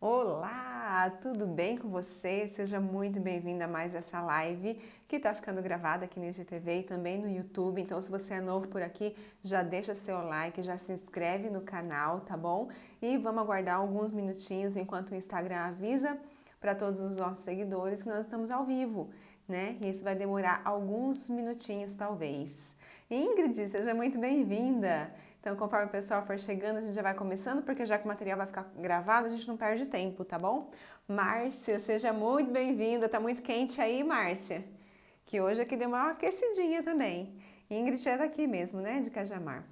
Olá, tudo bem com você? Seja muito bem-vinda a mais essa live que está ficando gravada aqui no IGTV e também no YouTube. Então, se você é novo por aqui, já deixa seu like, já se inscreve no canal, tá bom? E vamos aguardar alguns minutinhos enquanto o Instagram avisa para todos os nossos seguidores que nós estamos ao vivo, né? E isso vai demorar alguns minutinhos, talvez. Ingrid, seja muito bem-vinda! Então, conforme o pessoal for chegando, a gente já vai começando, porque já que o material vai ficar gravado, a gente não perde tempo, tá bom? Márcia, seja muito bem-vinda. Tá muito quente aí, Márcia? Que hoje aqui deu uma aquecidinha também. Ingrid é daqui mesmo, né? De Cajamar.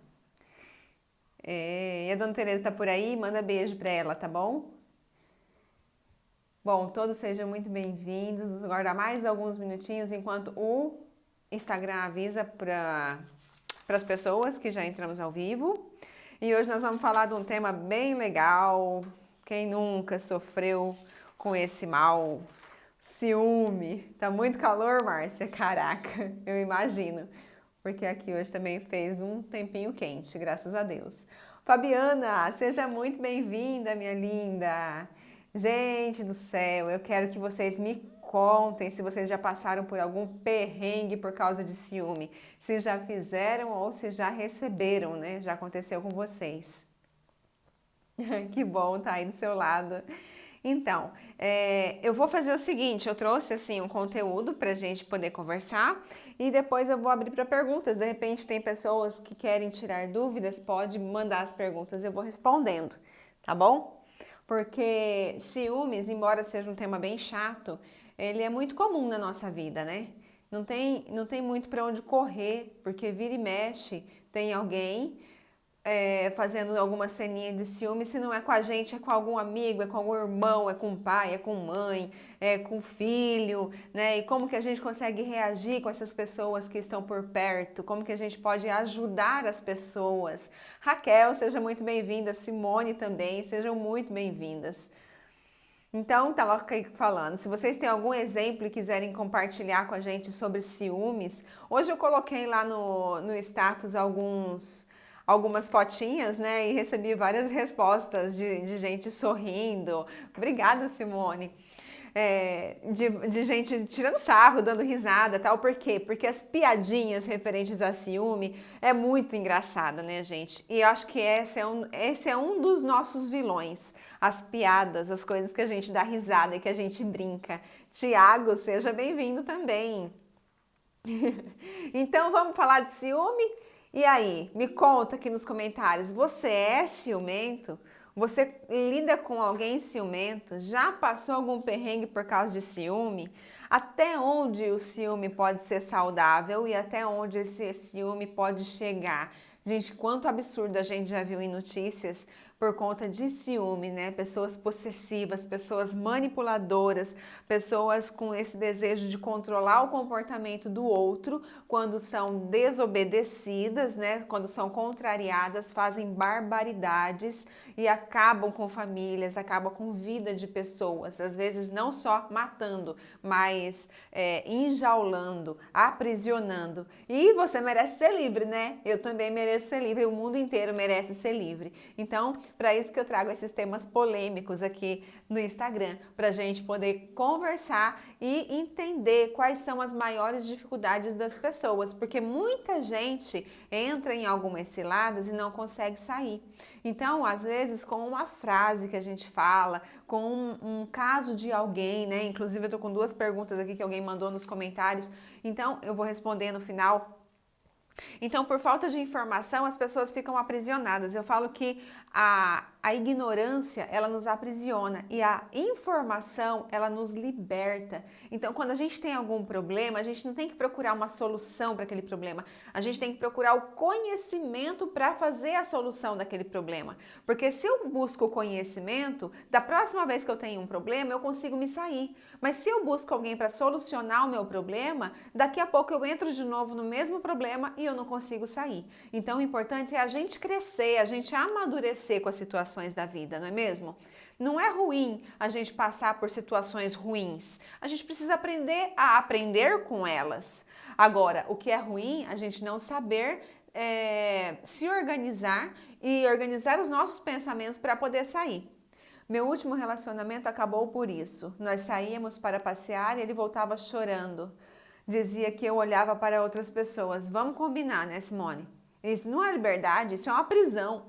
E a dona Tereza tá por aí? Manda beijo pra ela, tá bom? Bom, todos sejam muito bem-vindos. Vamos aguardar mais alguns minutinhos enquanto o Instagram avisa para as pessoas que já entramos ao vivo. E hoje nós vamos falar de um tema bem legal. Quem nunca sofreu com esse mal? Ciúme. Tá muito calor, Márcia? Caraca, eu imagino. Porque aqui hoje também fez um tempinho quente, graças a Deus. Fabiana, seja muito bem-vinda, minha linda. Gente do céu, eu quero que vocês me contem se vocês já passaram por algum perrengue por causa de ciúme. Se já fizeram ou se já receberam, né? Já aconteceu com vocês. Que bom tá aí do seu lado. Então, eu vou fazer o seguinte, eu trouxe assim um conteúdo pra gente poder conversar e depois eu vou abrir para perguntas. De repente tem pessoas que querem tirar dúvidas, pode mandar as perguntas, eu vou respondendo, tá bom? Porque ciúmes, embora seja um tema bem chato, ele é muito comum na nossa vida, né? Não tem muito para onde correr, porque vira e mexe, tem alguém fazendo alguma ceninha de ciúme, se não é com a gente, é com algum amigo, é com algum irmão, é com o pai, é com mãe, é com o filho, né? E como que a gente consegue reagir com essas pessoas que estão por perto? Como que a gente pode ajudar as pessoas? Raquel, seja muito bem-vinda, Simone também, sejam muito bem-vindas. Então, estava falando, se vocês têm algum exemplo e quiserem compartilhar com a gente sobre ciúmes, hoje eu coloquei lá no status algumas fotinhas, né, e recebi várias respostas de gente sorrindo. Obrigada, Simone. De gente tirando sarro, dando risada, tal. Por quê? Porque as piadinhas referentes a ciúme é muito engraçada, né, gente? E eu acho que esse é um dos nossos vilões. As piadas, as coisas que a gente dá risada e que a gente brinca. Tiago, seja bem-vindo também. Então vamos falar de ciúme? E aí, me conta aqui nos comentários, você é ciumento? Você lida com alguém ciumento? Já passou algum perrengue por causa de ciúme? Até onde o ciúme pode ser saudável e até onde esse ciúme pode chegar? Gente, quanto absurdo a gente já viu em notícias por conta de ciúme, né? Pessoas possessivas, pessoas manipuladoras, pessoas com esse desejo de controlar o comportamento do outro quando são desobedecidas, né? Quando são contrariadas, fazem barbaridades e acabam com famílias, acabam com vida de pessoas. Às vezes não só matando, mas enjaulando, aprisionando. E você merece ser livre, né? Eu também mereço ser livre, o mundo inteiro merece ser livre. Então, para isso que eu trago esses temas polêmicos aqui no Instagram, para a gente poder conversar e entender quais são as maiores dificuldades das pessoas, porque muita gente entra em algumas ciladas e não consegue sair. Então, às vezes, com uma frase que a gente fala, com um caso de alguém, né? Inclusive, eu tô com duas perguntas aqui que alguém mandou nos comentários, então eu vou responder no final. Então, por falta de informação, as pessoas ficam aprisionadas. Eu falo que a ignorância, ela nos aprisiona e a informação, ela nos liberta. Então, quando a gente tem algum problema, a gente não tem que procurar uma solução para aquele problema. A gente tem que procurar o conhecimento para fazer a solução daquele problema. Porque se eu busco o conhecimento, da próxima vez que eu tenho um problema, eu consigo me sair. Mas se eu busco alguém para solucionar o meu problema, daqui a pouco eu entro de novo no mesmo problema e eu não consigo sair. Então, o importante é a gente crescer, a gente amadurecer com as situações da vida, não é mesmo? Não é ruim a gente passar por situações ruins. A gente precisa aprender a aprender com elas. Agora, o que é ruim, a gente não saber se organizar e organizar os nossos pensamentos para poder sair. Meu último relacionamento acabou por isso. Nós saíamos para passear e ele voltava chorando. Dizia que eu olhava para outras pessoas. Vamos combinar, né, Simone? Isso não é liberdade, isso é uma prisão.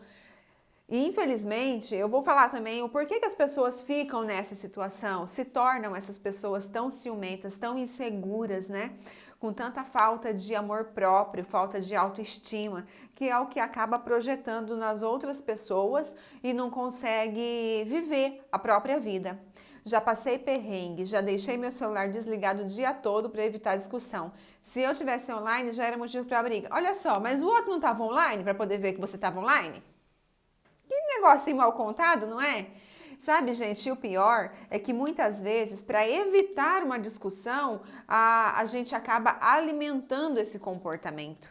E infelizmente, eu vou falar também o porquê que as pessoas ficam nessa situação, se tornam essas pessoas tão ciumentas, tão inseguras, né? Com tanta falta de amor próprio, falta de autoestima, que é o que acaba projetando nas outras pessoas e não consegue viver a própria vida. Já passei perrengue, já deixei meu celular desligado o dia todo para evitar discussão. Se eu tivesse online, já era motivo para briga. Olha só, mas o outro não estava online para poder ver que você estava online? Que negocinho mal contado, não é? Sabe, gente, e o pior é que muitas vezes, para evitar uma discussão, a gente acaba alimentando esse comportamento.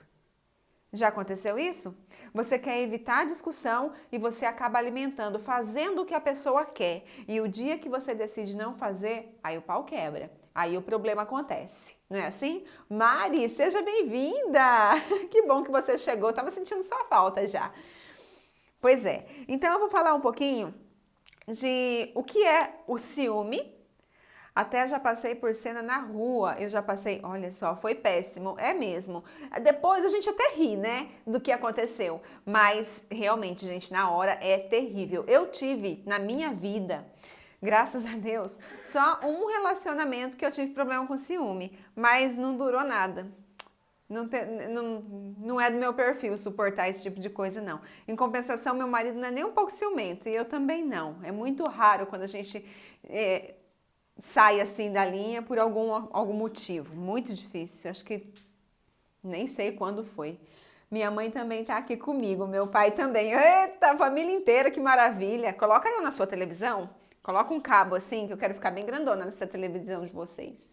Já aconteceu isso? Você quer evitar a discussão e você acaba alimentando, fazendo o que a pessoa quer. E o dia que você decide não fazer, aí o pau quebra. Aí o problema acontece, não é assim? Mari, seja bem-vinda! Que bom que você chegou, estava sentindo sua falta já. Pois é, então eu vou falar um pouquinho de o que é o ciúme. Até já passei por cena na rua, eu já passei, olha só, foi péssimo, é mesmo. Depois a gente até ri, né, do que aconteceu, mas realmente, gente, na hora é terrível. Eu tive na minha vida, graças a Deus, só um relacionamento que eu tive problema com ciúme, mas não durou nada. Não é do meu perfil suportar esse tipo de coisa, não. Em compensação, meu marido não é nem um pouco ciumento e eu também não. É muito raro quando a gente sai assim da linha por algum motivo. Muito difícil. Acho que nem sei quando foi. Minha mãe também tá aqui comigo, meu pai também. Eita, família inteira, que maravilha. Coloca eu na sua televisão. Coloca um cabo assim, que eu quero ficar bem grandona nessa televisão de vocês.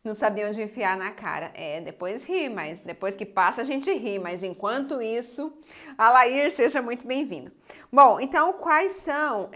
Não sabia onde enfiar na cara. Depois ri, mas depois que passa a gente ri. Mas enquanto isso, Alair, seja muito bem-vindo. Bom, então quais são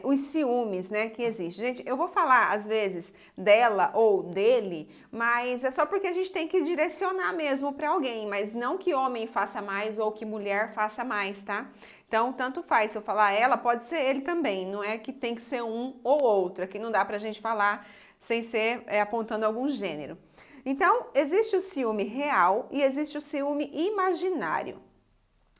os ciúmes, né, que existem? Gente, eu vou falar às vezes dela ou dele, mas é só porque a gente tem que direcionar mesmo para alguém. Mas não que homem faça mais ou que mulher faça mais, tá? Então, tanto faz. Se eu falar ela, pode ser ele também. Não é que tem que ser um ou outro. Aqui não dá pra gente falar sem ser apontando algum gênero. Então, existe o ciúme real e existe o ciúme imaginário.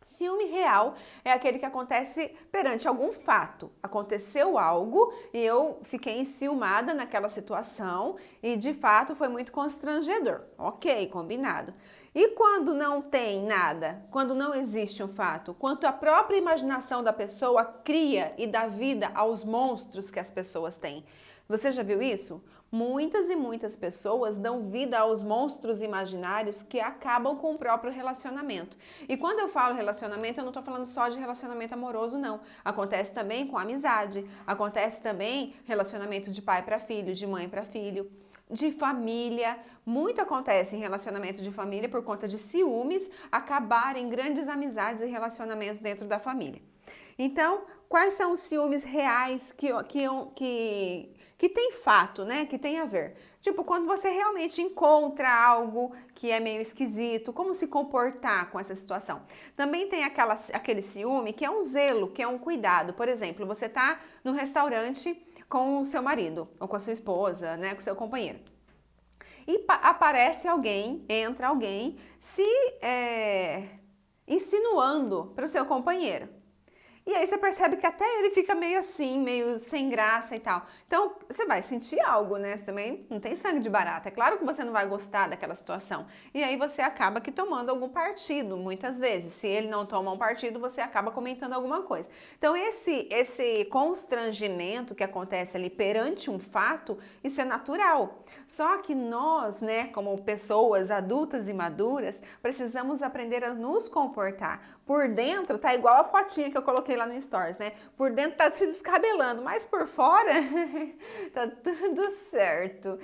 Ciúme real é aquele que acontece perante algum fato. Aconteceu algo e eu fiquei enciumada naquela situação e de fato foi muito constrangedor. Ok, combinado. E quando não tem nada, quando não existe um fato, quando a própria imaginação da pessoa cria e dá vida aos monstros que as pessoas têm. Você já viu isso? Muitas e muitas pessoas dão vida aos monstros imaginários que acabam com o próprio relacionamento. E quando eu falo relacionamento, eu não estou falando só de relacionamento amoroso, não. Acontece também com amizade, acontece também relacionamento de pai para filho, de mãe para filho, de família. Muito acontece em relacionamento de família por conta de ciúmes acabarem grandes amizades e relacionamentos dentro da família. Então, quais são os ciúmes reais que tem fato, né? Que tem a ver. Tipo, quando você realmente encontra algo que é meio esquisito, como se comportar com essa situação. Também tem aquele ciúme que é um zelo, que é um cuidado. Por exemplo, você tá no restaurante com o seu marido, ou com a sua esposa, né? Com o seu companheiro. E aparece alguém, entra alguém, se insinuando para o seu companheiro. E aí você percebe que até ele fica meio assim, meio sem graça e tal. Então, você vai sentir algo, né? Você também não tem sangue de barata. É claro que você não vai gostar daquela situação. E aí você acaba que tomando algum partido, muitas vezes. Se ele não toma um partido, você acaba comentando alguma coisa. Então, esse constrangimento que acontece ali perante um fato, isso é natural. Só que nós, né, como pessoas adultas e maduras, precisamos aprender a nos comportar. Por dentro, tá igual a fotinha que eu coloquei lá no Stories, né? Por dentro tá se descabelando, mas por fora tá tudo certo.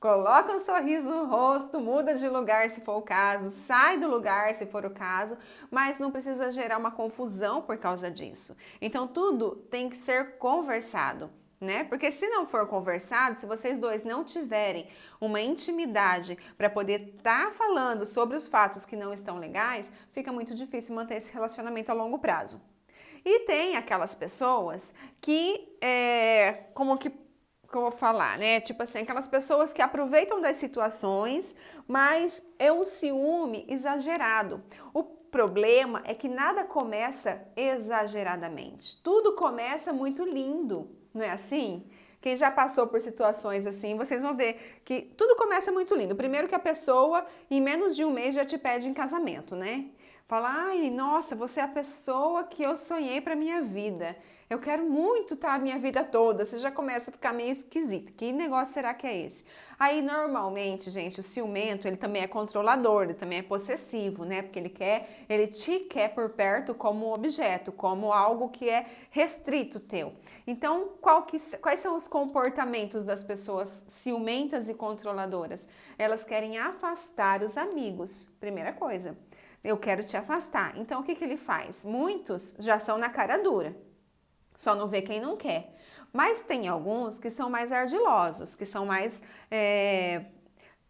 Coloca um sorriso no rosto, muda de lugar se for o caso, sai do lugar se for o caso, mas não precisa gerar uma confusão por causa disso. Então tudo tem que ser conversado, né? Porque se não for conversado, se vocês dois não tiverem uma intimidade para poder estar falando sobre os fatos que não estão legais, fica muito difícil manter esse relacionamento a longo prazo. E tem aquelas pessoas que, como que eu vou falar, né? Tipo assim, aquelas pessoas que aproveitam das situações, mas é um ciúme exagerado. O problema é que nada começa exageradamente. Tudo começa muito lindo, não é assim? Quem já passou por situações assim, vocês vão ver que tudo começa muito lindo. Primeiro que a pessoa, em menos de um mês, já te pede em casamento, né? Fala, ai, nossa, você é a pessoa que eu sonhei para minha vida. Eu quero muito estar a minha vida toda. Você já começa a ficar meio esquisito. Que negócio será que é esse? Aí, normalmente, gente, o ciumento, ele também é controlador, ele também é possessivo, né? Porque ele te quer por perto como objeto, como algo que é restrito teu. Então, quais são os comportamentos das pessoas ciumentas e controladoras? Elas querem afastar os amigos, primeira coisa. Eu quero te afastar. Então, o que ele faz? Muitos já são na cara dura. Só não vê quem não quer. Mas tem alguns que são mais ardilosos, que são mais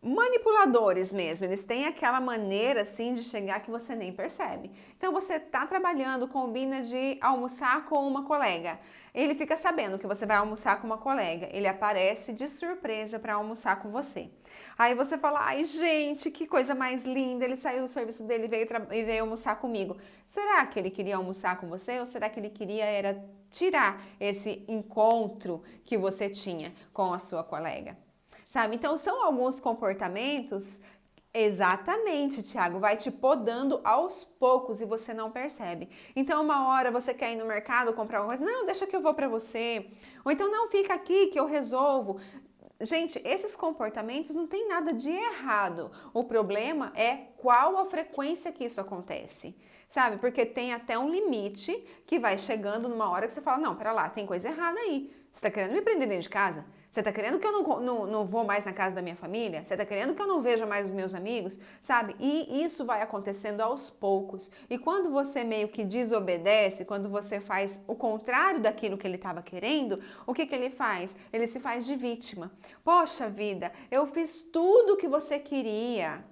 manipuladores mesmo. Eles têm aquela maneira assim de chegar que você nem percebe. Então você tá trabalhando, combina de almoçar com uma colega. Ele fica sabendo que você vai almoçar com uma colega. Ele aparece de surpresa para almoçar com você. Aí você fala, ai gente, que coisa mais linda, ele saiu do serviço dele e veio almoçar comigo. Será que ele queria almoçar com você ou será que ele queria era tirar esse encontro que você tinha com a sua colega? Sabe? Então são alguns comportamentos. Exatamente, Thiago, vai te podando aos poucos e você não percebe. Então, uma hora você quer ir no mercado comprar alguma coisa, não, deixa que eu vou para você. Ou então, não, fica aqui que eu resolvo. Gente, esses comportamentos não tem nada de errado. O problema é qual a frequência que isso acontece. Sabe? Porque tem até um limite que vai chegando numa hora que você fala, não, pera lá, tem coisa errada aí. Você tá querendo me prender dentro de casa? Você tá querendo que eu não vou mais na casa da minha família? Você tá querendo que eu não veja mais os meus amigos? Sabe? E isso vai acontecendo aos poucos. E quando você meio que desobedece, quando você faz o contrário daquilo que ele estava querendo, o que ele faz? Ele se faz de vítima. Poxa vida, eu fiz tudo o que você queria.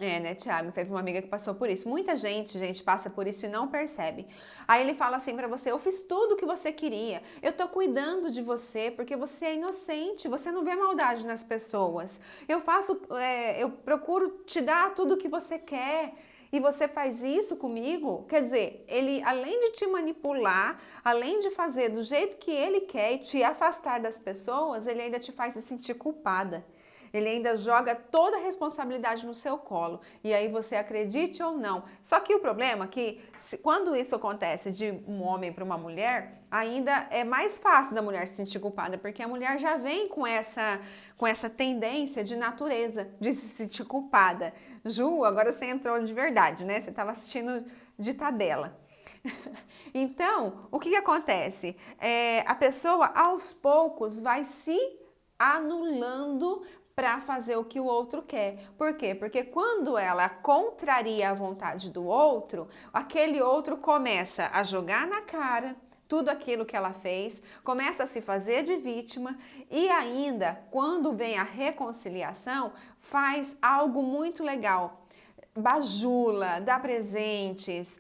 Né, Thiago? Teve uma amiga que passou por isso. Muita gente, passa por isso e não percebe. Aí ele fala assim pra você, eu fiz tudo o que você queria. Eu tô cuidando de você porque você é inocente, você não vê maldade nas pessoas. Eu procuro te dar tudo o que você quer. E você faz isso comigo? Quer dizer, ele, além de te manipular, além de fazer do jeito que ele quer e te afastar das pessoas, ele ainda te faz se sentir culpada. Ele ainda joga toda a responsabilidade no seu colo. E aí você acredite ou não. Só que o problema é que quando isso acontece de um homem para uma mulher, ainda é mais fácil da mulher se sentir culpada, porque a mulher já vem com essa tendência de natureza, de se sentir culpada. Ju, agora você entrou de verdade, né? Você estava assistindo de tabela. Então, o que acontece? A pessoa, aos poucos, vai se anulando para fazer o que o outro quer. Por quê? Porque quando ela contraria a vontade do outro, aquele outro começa a jogar na cara tudo aquilo que ela fez, começa a se fazer de vítima e ainda, quando vem a reconciliação, faz algo muito legal. Bajula, dá presentes,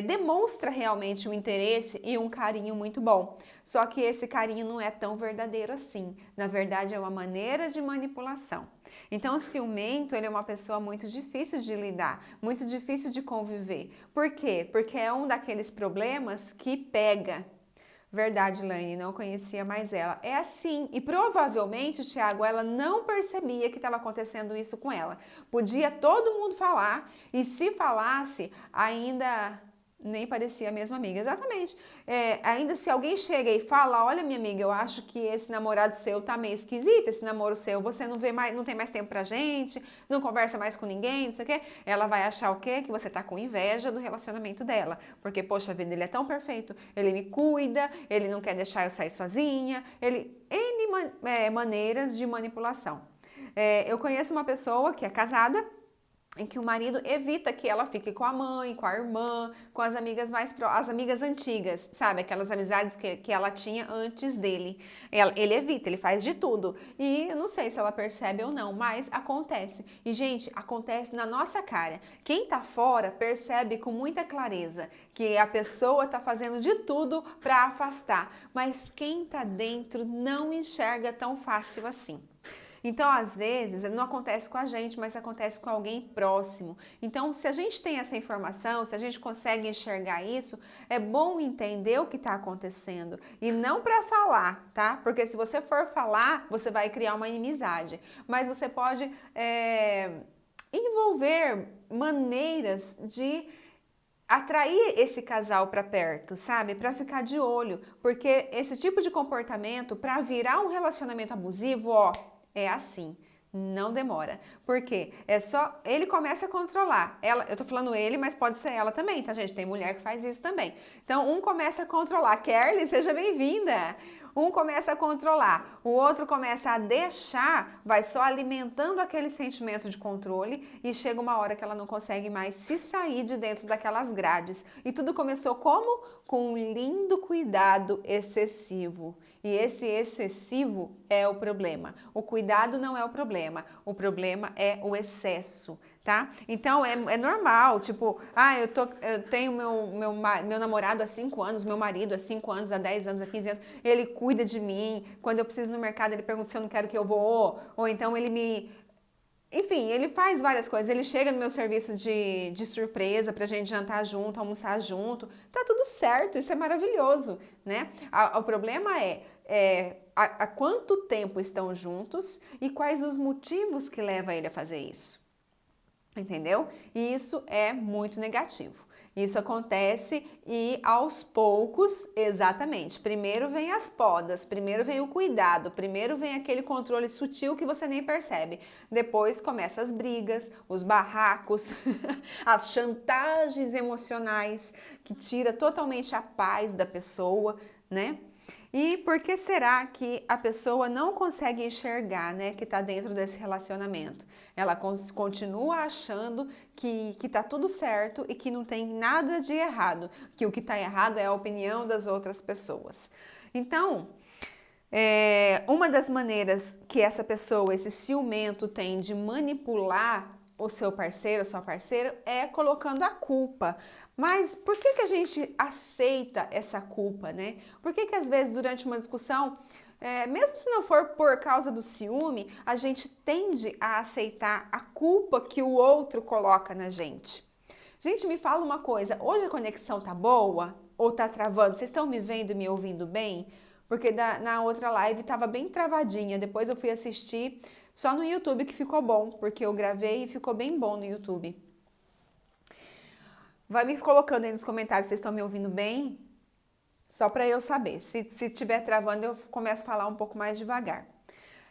demonstra realmente um interesse e um carinho muito bom. Só que esse carinho não é tão verdadeiro assim. Na verdade, é uma maneira de manipulação. Então, o ciumento, ele é uma pessoa muito difícil de lidar, muito difícil de conviver. Por quê? Porque é um daqueles problemas que pega. Verdade, Laine, não conhecia mais ela. É assim, e provavelmente, Thiago, ela não percebia que estava acontecendo isso com ela. Podia todo mundo falar, e se falasse, ainda nem parecia a mesma amiga. Exatamente. Ainda se alguém chega e fala, olha minha amiga, eu acho que esse namorado seu tá meio esquisito, esse namoro seu, você não vê mais, não tem mais tempo pra gente, não conversa mais com ninguém, não sei o quê. Ela vai achar o quê? Que você tá com inveja do relacionamento dela. Porque, poxa vida, ele é tão perfeito, ele me cuida, ele não quer deixar eu sair sozinha, N maneiras de manipulação. Eu conheço uma pessoa que é casada, em que o marido evita que ela fique com a mãe, com a irmã, com as amigas as amigas antigas, sabe? Aquelas amizades que ela tinha antes dele. Ele evita, ele faz de tudo. E eu não sei se ela percebe ou não, mas acontece. E, gente, acontece na nossa cara. Quem tá fora percebe com muita clareza que a pessoa tá fazendo de tudo para afastar. Mas quem tá dentro não enxerga tão fácil assim. Então, às vezes, não acontece com a gente, mas acontece com alguém próximo. Então, se a gente tem essa informação, se a gente consegue enxergar isso, é bom entender o que está acontecendo. E não para falar, tá? Porque se você for falar, você vai criar uma inimizade. Mas você pode envolver maneiras de atrair esse casal para perto, sabe? Para ficar de olho, porque esse tipo de comportamento para virar um relacionamento abusivo, ó, é assim, não demora. Por quê? É só ele começa a controlar. Ela, eu tô falando ele, mas pode ser ela também, tá, gente? Tem mulher que faz isso também. Então, um começa a controlar. Kerly, seja bem-vinda. Um começa a controlar, o outro começa a deixar, vai só alimentando aquele sentimento de controle e chega uma hora que ela não consegue mais se sair de dentro daquelas grades. E tudo começou como? Com um lindo cuidado excessivo. E esse excessivo é o problema. O cuidado não é o problema é o excesso, tá? Então é normal, tipo, eu tenho meu namorado há 5 anos, meu marido há 5 anos, há 10 anos, há 15 anos, ele cuida de mim, quando eu preciso ir no mercado ele pergunta se eu não quero que eu vou, ou então enfim, ele faz várias coisas, ele chega no meu serviço de surpresa pra gente jantar junto, almoçar junto, tá tudo certo, isso é maravilhoso, né? O problema há quanto tempo estão juntos e quais os motivos que levam ele a fazer isso, entendeu? E isso é muito negativo. Isso acontece e aos poucos, exatamente, primeiro vem as podas, primeiro vem o cuidado, primeiro vem aquele controle sutil que você nem percebe. Depois começam as brigas, os barracos, as chantagens emocionais que tira totalmente a paz da pessoa, né? E por que será que a pessoa não consegue enxergar, né, que está dentro desse relacionamento? Ela continua achando que tá tudo certo e que não tem nada de errado, que o que está errado é a opinião das outras pessoas. Então, uma das maneiras que essa pessoa, esse ciumento, tem de manipular o seu parceiro, a sua parceira, é colocando a culpa. Mas por que a gente aceita essa culpa, né? Por que às vezes durante uma discussão, mesmo se não for por causa do ciúme, a gente tende a aceitar a culpa que o outro coloca na gente? Gente, me fala uma coisa, hoje a conexão tá boa ou tá travando? Vocês estão me vendo e me ouvindo bem? Porque na outra live tava bem travadinha, depois eu fui assistir só no YouTube que ficou bom, porque eu gravei e ficou bem bom no YouTube. Vai me colocando aí nos comentários, vocês estão me ouvindo bem? Só para eu saber. Se estiver travando, eu começo a falar um pouco mais devagar.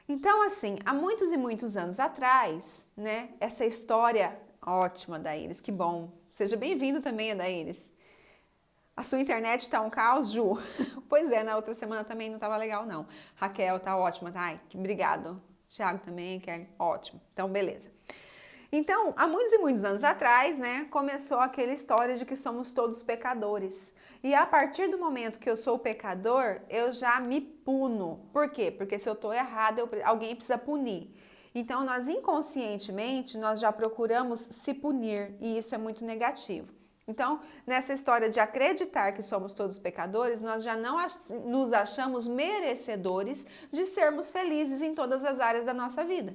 Então, assim, há muitos e muitos anos atrás, né, essa história ótima da Iris, que bom. Seja bem-vindo também, Adaíris. A sua internet tá um caos, Ju? Pois é, na outra semana também não tava legal, não. Raquel tá ótima, tá? Ai, obrigado. Thiago também, que é ótimo. Então, beleza. Então, há muitos e muitos anos atrás, né, começou aquela história de que somos todos pecadores. E a partir do momento que eu sou pecador, eu já me puno. Por quê? Porque se eu estou errado, alguém precisa punir. Então, nós inconscientemente, nós já procuramos se punir e isso é muito negativo. Então, nessa história de acreditar que somos todos pecadores, nós já não nos achamos merecedores de sermos felizes em todas as áreas da nossa vida.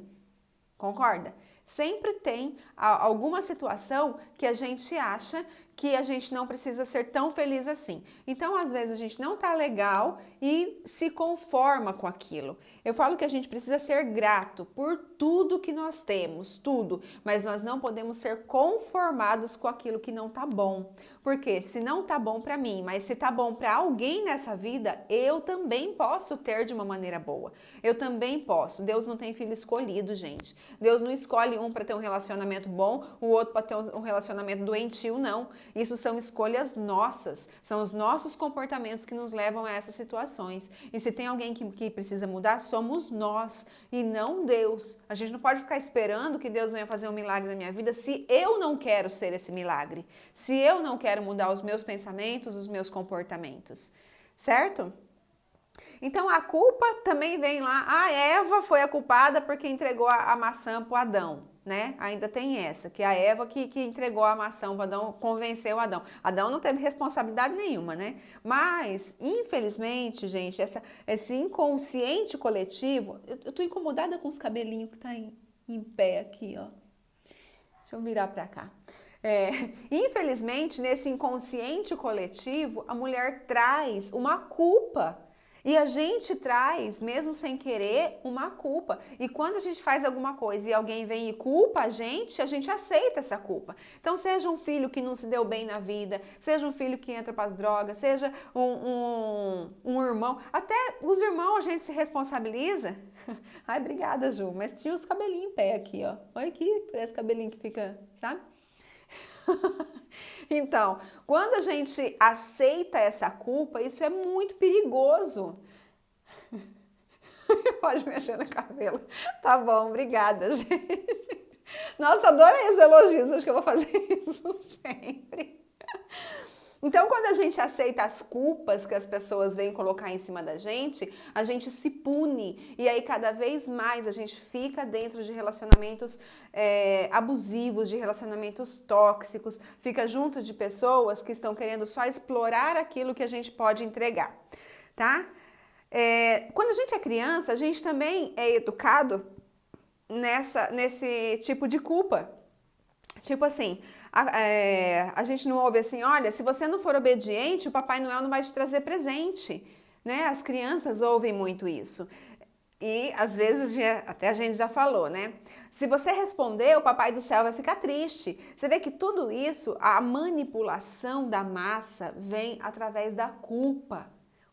Concorda? Sempre tem alguma situação que a gente acha que a gente não precisa ser tão feliz assim. Então, às vezes, a gente não tá legal e se conforma com aquilo. Eu falo que a gente precisa ser grato por tudo que nós temos, tudo, mas nós não podemos ser conformados com aquilo que não tá bom. Porque se não tá bom para mim, mas se tá bom para alguém nessa vida, eu também posso ter de uma maneira boa. Eu também posso. Deus não tem filho escolhido, gente. Deus não escolhe um para ter um relacionamento bom, o outro para ter um relacionamento doentio, não. Isso são escolhas nossas, são os nossos comportamentos que nos levam a essa situação. relações. E se tem alguém que precisa mudar, somos nós e não Deus. A gente não pode ficar esperando que Deus venha fazer um milagre na minha vida se eu não quero ser esse milagre, se eu não quero mudar os meus pensamentos, os meus comportamentos, certo? Então a culpa também vem lá, a Eva foi a culpada porque entregou a maçã para o Adão, né? Ainda tem essa, que a Eva que entregou a maçã para Adão, convenceu Adão. Adão não teve responsabilidade nenhuma, né? Mas, infelizmente, gente, esse inconsciente coletivo, eu tô incomodada com os cabelinhos que tá em pé aqui, ó. Deixa eu virar para cá. Infelizmente, nesse inconsciente coletivo, a mulher traz uma culpa. E a gente traz, mesmo sem querer, uma culpa. E quando a gente faz alguma coisa e alguém vem e culpa a gente aceita essa culpa. Então, seja um filho que não se deu bem na vida, seja um filho que entra para as drogas, seja um irmão. Até os irmãos a gente se responsabiliza. Ai, obrigada, Ju. Mas tinha os cabelinhos em pé aqui, ó. Olha aqui, parece cabelinho que fica, sabe? Então, quando a gente aceita essa culpa, isso é muito perigoso. Pode mexer no cabelo. Tá bom, obrigada, gente. Nossa, adorei os elogios, acho que eu vou fazer isso sempre. Então, quando a gente aceita as culpas que as pessoas vêm colocar em cima da gente, a gente se pune. E aí, cada vez mais, a gente fica dentro de relacionamentos abusivos, de relacionamentos tóxicos, fica junto de pessoas que estão querendo só explorar aquilo que a gente pode entregar, tá? Quando a gente é criança, a gente também é educado nesse tipo de culpa. Tipo assim, a gente não ouve assim, olha, se você não for obediente, o Papai Noel não vai te trazer presente, né? As crianças ouvem muito isso. E às vezes, até a gente já falou, né? Se você responder, o Papai do Céu vai ficar triste. Você vê que tudo isso, a manipulação da massa vem através da culpa.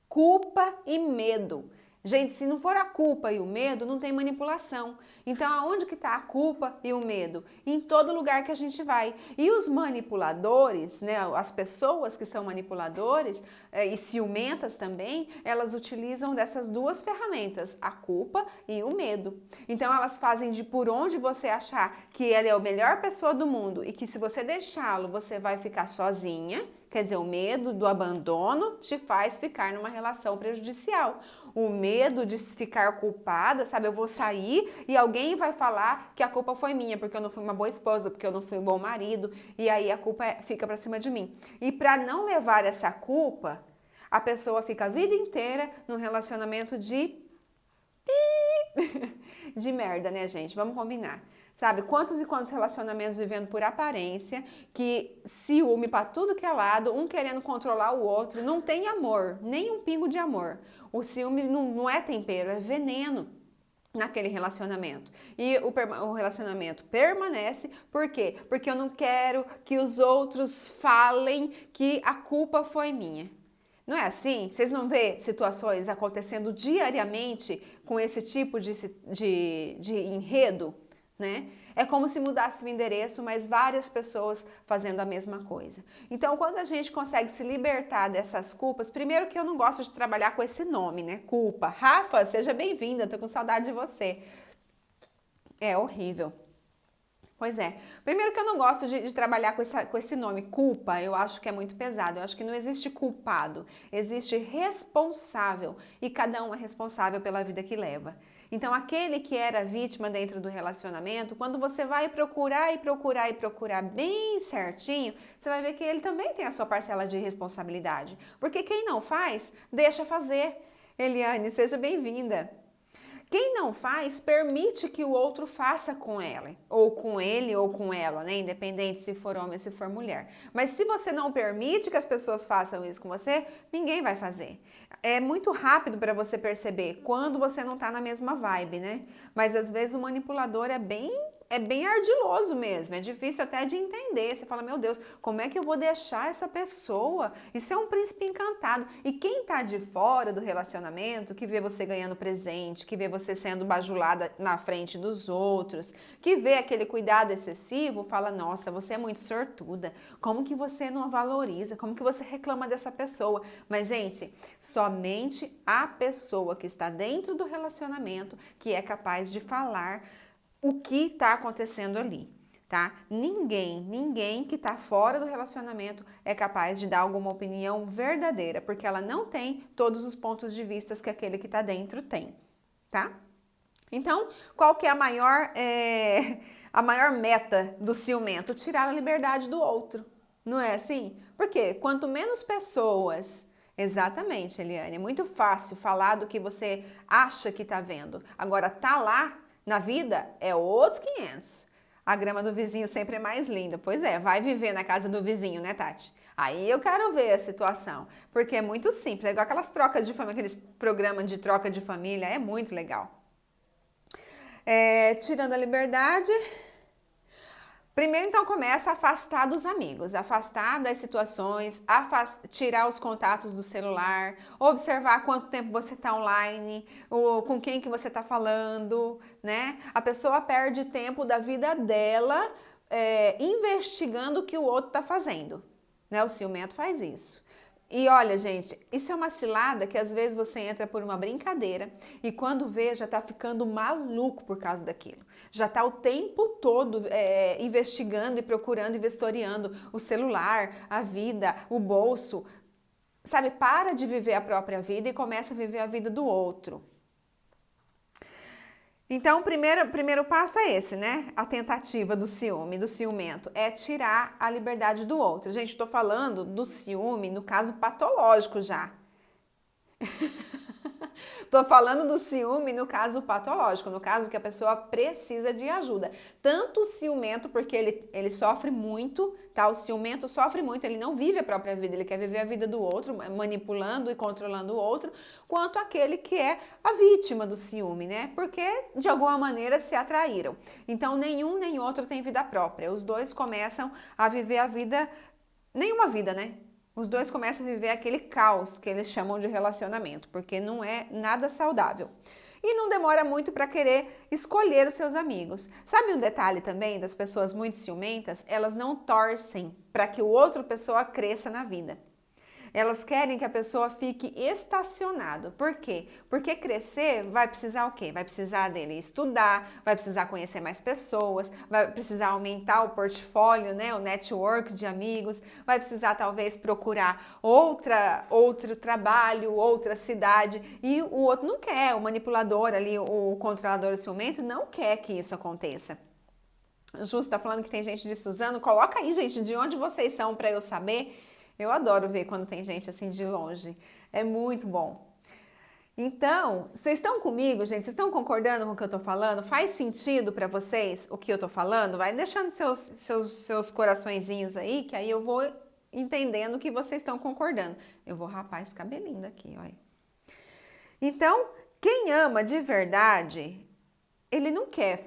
Culpa e medo. Gente, se não for a culpa e o medo, não tem manipulação. Então, aonde que está a culpa e o medo? Em todo lugar que a gente vai. E os manipuladores, né, as pessoas que são manipuladores e ciumentas também, elas utilizam dessas duas ferramentas, a culpa e o medo. Então, elas fazem de por onde você achar que ele é a melhor pessoa do mundo e que se você deixá-lo, você vai ficar sozinha. Quer dizer, o medo do abandono te faz ficar numa relação prejudicial. O medo de ficar culpada, sabe? Eu vou sair e alguém vai falar que a culpa foi minha, porque eu não fui uma boa esposa, porque eu não fui um bom marido, e aí a culpa fica pra cima de mim. E para não levar essa culpa, a pessoa fica a vida inteira num relacionamento de merda, né, gente? Vamos combinar. Sabe, quantos e quantos relacionamentos vivendo por aparência, que ciúme para tudo que é lado, um querendo controlar o outro, não tem amor, nem um pingo de amor. O ciúme não é tempero, é veneno naquele relacionamento. E o relacionamento permanece, por quê? Porque eu não quero que os outros falem que a culpa foi minha. Não é assim? Vocês não vê situações acontecendo diariamente com esse tipo de enredo? Né? É como se mudasse o endereço, mas várias pessoas fazendo a mesma coisa. Então, quando a gente consegue se libertar dessas culpas, primeiro que eu não gosto de trabalhar com esse nome, né? Culpa. Rafa, seja bem-vinda, tô com saudade de você. É horrível. Pois é. Primeiro que eu não gosto de trabalhar com esse nome, culpa, eu acho que é muito pesado. Eu acho que não existe culpado, existe responsável. E cada um é responsável pela vida que leva. Então, aquele que era vítima dentro do relacionamento, quando você vai procurar bem certinho, você vai ver que ele também tem a sua parcela de responsabilidade. Porque quem não faz, deixa fazer. Eliane, seja bem-vinda. Quem não faz, permite que o outro faça com ela, ou com ele, ou com ela, né? Independente se for homem ou se for mulher. Mas se você não permite que as pessoas façam isso com você, ninguém vai fazer. É muito rápido para você perceber quando você não tá na mesma vibe, né? Mas às vezes o manipulador é bem é bem ardiloso mesmo, é difícil até de entender. Você fala, meu Deus, como é que eu vou deixar essa pessoa? Isso é um príncipe encantado. E quem tá de fora do relacionamento, que vê você ganhando presente, que vê você sendo bajulada na frente dos outros, que vê aquele cuidado excessivo, fala, nossa, você é muito sortuda. Como que você não a valoriza? Como que você reclama dessa pessoa? Mas, gente, somente a pessoa que está dentro do relacionamento que é capaz de falar o que está acontecendo ali, tá? Ninguém que está fora do relacionamento é capaz de dar alguma opinião verdadeira, porque ela não tem todos os pontos de vista que aquele que está dentro tem, tá? Então, qual que é a maior meta do ciumento? Tirar a liberdade do outro, não é assim? Porque quanto menos pessoas... Exatamente, Eliane, é muito fácil falar do que você acha que está vendo. Agora, tá lá na vida é outros 500. A grama do vizinho sempre é mais linda. Pois é, vai viver na casa do vizinho, né, Tati? Aí eu quero ver a situação, porque é muito simples. É igual aquelas trocas de família, aqueles programas de troca de família, é muito legal. Tirando a liberdade... Primeiro, então, começa a afastar dos amigos, afastar das situações, tirar os contatos do celular, observar quanto tempo você está online, com quem que você está falando, né? A pessoa perde tempo da vida dela investigando o que o outro está fazendo, né? O ciumento faz isso. E olha, gente, isso é uma cilada que às vezes você entra por uma brincadeira e quando vê já tá ficando maluco por causa daquilo. Já tá o tempo todo investigando e procurando e vistoriando o celular, a vida, o bolso. Sabe, para de viver a própria vida e começa a viver a vida do outro. Então, o primeiro passo é esse, né? A tentativa do ciúme, do ciumento, é tirar a liberdade do outro. Gente, estou falando do ciúme no caso patológico já. Tô falando do ciúme no caso patológico, no caso que a pessoa precisa de ajuda. Tanto o ciumento, porque ele sofre muito, tá? O ciumento sofre muito, ele não vive a própria vida, ele quer viver a vida do outro, manipulando e controlando o outro, quanto aquele que é a vítima do ciúme, né? Porque de alguma maneira se atraíram. Então nenhum nem outro tem vida própria. Os dois começam a viver a vida, nenhuma vida, né? Os dois começam a viver aquele caos que eles chamam de relacionamento, porque não é nada saudável. E não demora muito para querer escolher os seus amigos. Sabe um detalhe também das pessoas muito ciumentas? Elas não torcem para que o outra pessoa cresça na vida. Elas querem que a pessoa fique estacionado. Por quê? Porque crescer vai precisar o quê? Vai precisar dele estudar, vai precisar conhecer mais pessoas, vai precisar aumentar o portfólio, né? O network de amigos, vai precisar talvez procurar outro trabalho, outra cidade. E o outro não quer, o manipulador ali, o controlador ciumento não quer que isso aconteça. Justo, tá falando que tem gente de Suzano? Coloca aí, gente, de onde vocês são para eu saber. Eu adoro ver quando tem gente assim de longe. É muito bom. Então, vocês estão comigo, gente? Vocês estão concordando com o que eu tô falando? Faz sentido para vocês o que eu tô falando? Vai deixando seus coraçõezinhos aí, que aí eu vou entendendo que vocês estão concordando. Eu vou rapar esse cabelinho daqui, olha. Então, quem ama de verdade...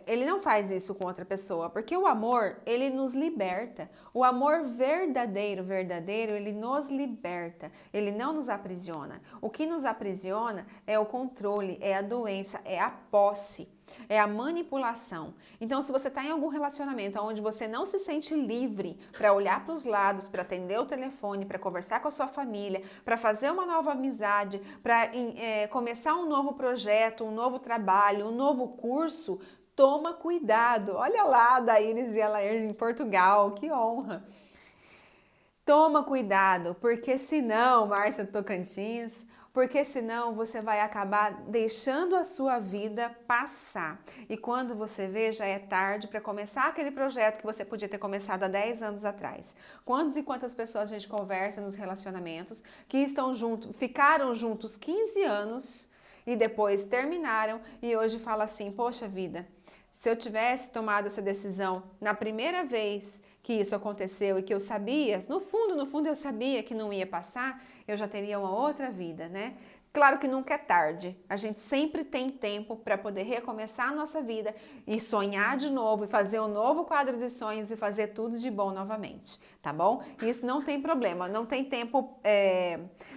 Ele não faz isso com outra pessoa, porque o amor, ele nos liberta. O amor verdadeiro, ele nos liberta. Ele não nos aprisiona. O que nos aprisiona é o controle, é a doença, é a posse, é a manipulação. Então, se você está em algum relacionamento onde você não se sente livre para olhar para os lados, para atender o telefone, para conversar com a sua família, para fazer uma nova amizade, para começar um novo projeto, um novo trabalho, um novo curso, toma cuidado. Olha lá, da Iris e ela em Portugal, que honra. Toma cuidado, porque senão, Márcia Tocantins, porque senão você vai acabar deixando a sua vida passar. E quando você vê, já é tarde para começar aquele projeto que você podia ter começado há 10 anos atrás. Quantas e quantas pessoas a gente conversa nos relacionamentos que estão juntos, ficaram juntos 15 anos e depois terminaram e hoje fala assim, poxa vida, se eu tivesse tomado essa decisão na primeira vez que isso aconteceu e que eu sabia, no fundo eu sabia que não ia passar, eu já teria uma outra vida, né? Claro que nunca é tarde. A gente sempre tem tempo para poder recomeçar a nossa vida e sonhar de novo e fazer um novo quadro de sonhos e fazer tudo de bom novamente, tá bom? Isso não tem problema, não tem tempo,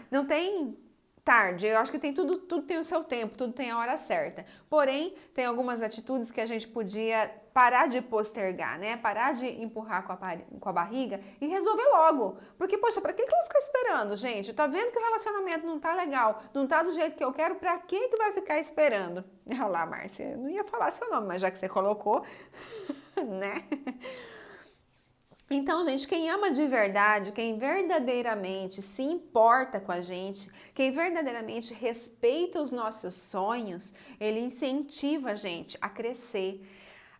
não tem tarde. Eu acho que tem tudo tem o seu tempo, tudo tem a hora certa. Porém, tem algumas atitudes que a gente podia parar de postergar, né? Parar de empurrar com a barriga e resolver logo. Porque, poxa, pra que eu vou ficar esperando, gente? Tá vendo que o relacionamento não tá legal, não tá do jeito que eu quero, pra que vai ficar esperando? Olha lá, Márcia, eu não ia falar seu nome, mas já que você colocou, né? Então, gente, quem ama de verdade, quem verdadeiramente se importa com a gente, quem verdadeiramente respeita os nossos sonhos, ele incentiva a gente a crescer,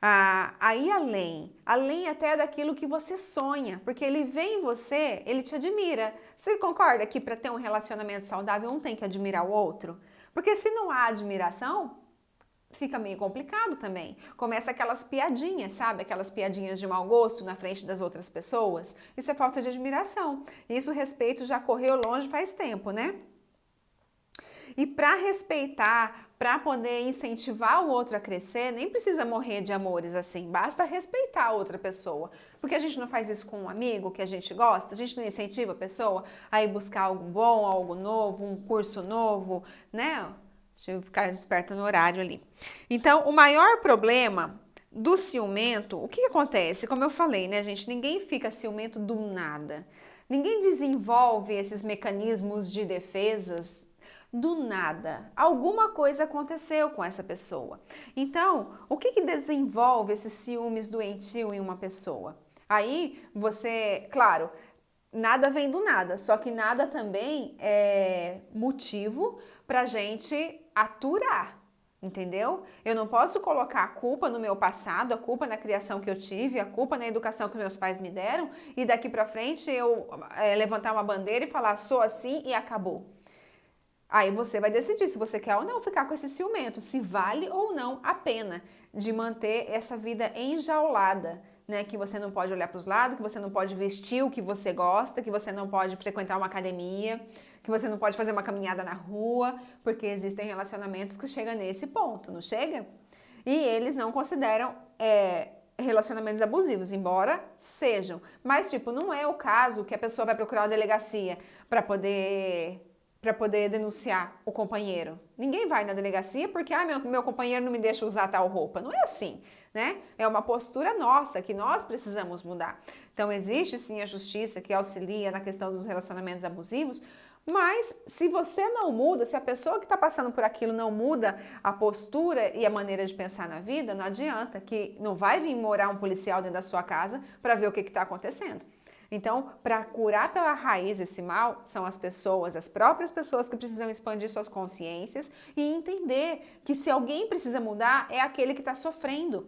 a ir além até daquilo que você sonha, porque ele vê em você, ele te admira. Você concorda que para ter um relacionamento saudável, um tem que admirar o outro? Porque se não há admiração, fica meio complicado também. Começa aquelas piadinhas, sabe? Aquelas piadinhas de mau gosto na frente das outras pessoas. Isso é falta de admiração. Isso o respeito já correu longe faz tempo, né? E para respeitar, para poder incentivar o outro a crescer, nem precisa morrer de amores assim, basta respeitar a outra pessoa. Porque a gente não faz isso com um amigo que a gente gosta, a gente não incentiva a pessoa a ir buscar algo bom, algo novo, um curso novo, né? Deixa eu ficar esperta no horário ali. Então, o maior problema do ciumento, o que acontece? Como eu falei, né, gente? Ninguém fica ciumento do nada. Ninguém desenvolve esses mecanismos de defesas do nada. Alguma coisa aconteceu com essa pessoa. Então, o que desenvolve esses ciúmes doentio em uma pessoa? Aí, você, claro, nada vem do nada, só que nada também é motivo pra gente aturar, entendeu? Eu não posso colocar a culpa no meu passado, a culpa na criação que eu tive, a culpa na educação que meus pais me deram e daqui pra frente eu levantar uma bandeira e falar sou assim e acabou. Aí você vai decidir se você quer ou não ficar com esse ciumento, se vale ou não a pena de manter essa vida enjaulada, né? Que você não pode olhar para os lados, que você não pode vestir o que você gosta, que você não pode frequentar uma academia, que você não pode fazer uma caminhada na rua, porque existem relacionamentos que chegam nesse ponto, não chega? E eles não consideram relacionamentos abusivos, embora sejam. Mas, tipo, não é o caso que a pessoa vai procurar uma delegacia para poder denunciar o companheiro. Ninguém vai na delegacia porque meu companheiro não me deixa usar tal roupa. Não é assim, né? É uma postura nossa que nós precisamos mudar. Então existe sim a justiça que auxilia na questão dos relacionamentos abusivos, mas se você não muda, se a pessoa que está passando por aquilo não muda a postura e a maneira de pensar na vida, não adianta, que não vai vir morar um policial dentro da sua casa para ver o que está acontecendo. Então, para curar pela raiz esse mal, são as pessoas, as próprias pessoas que precisam expandir suas consciências e entender que se alguém precisa mudar, é aquele que está sofrendo.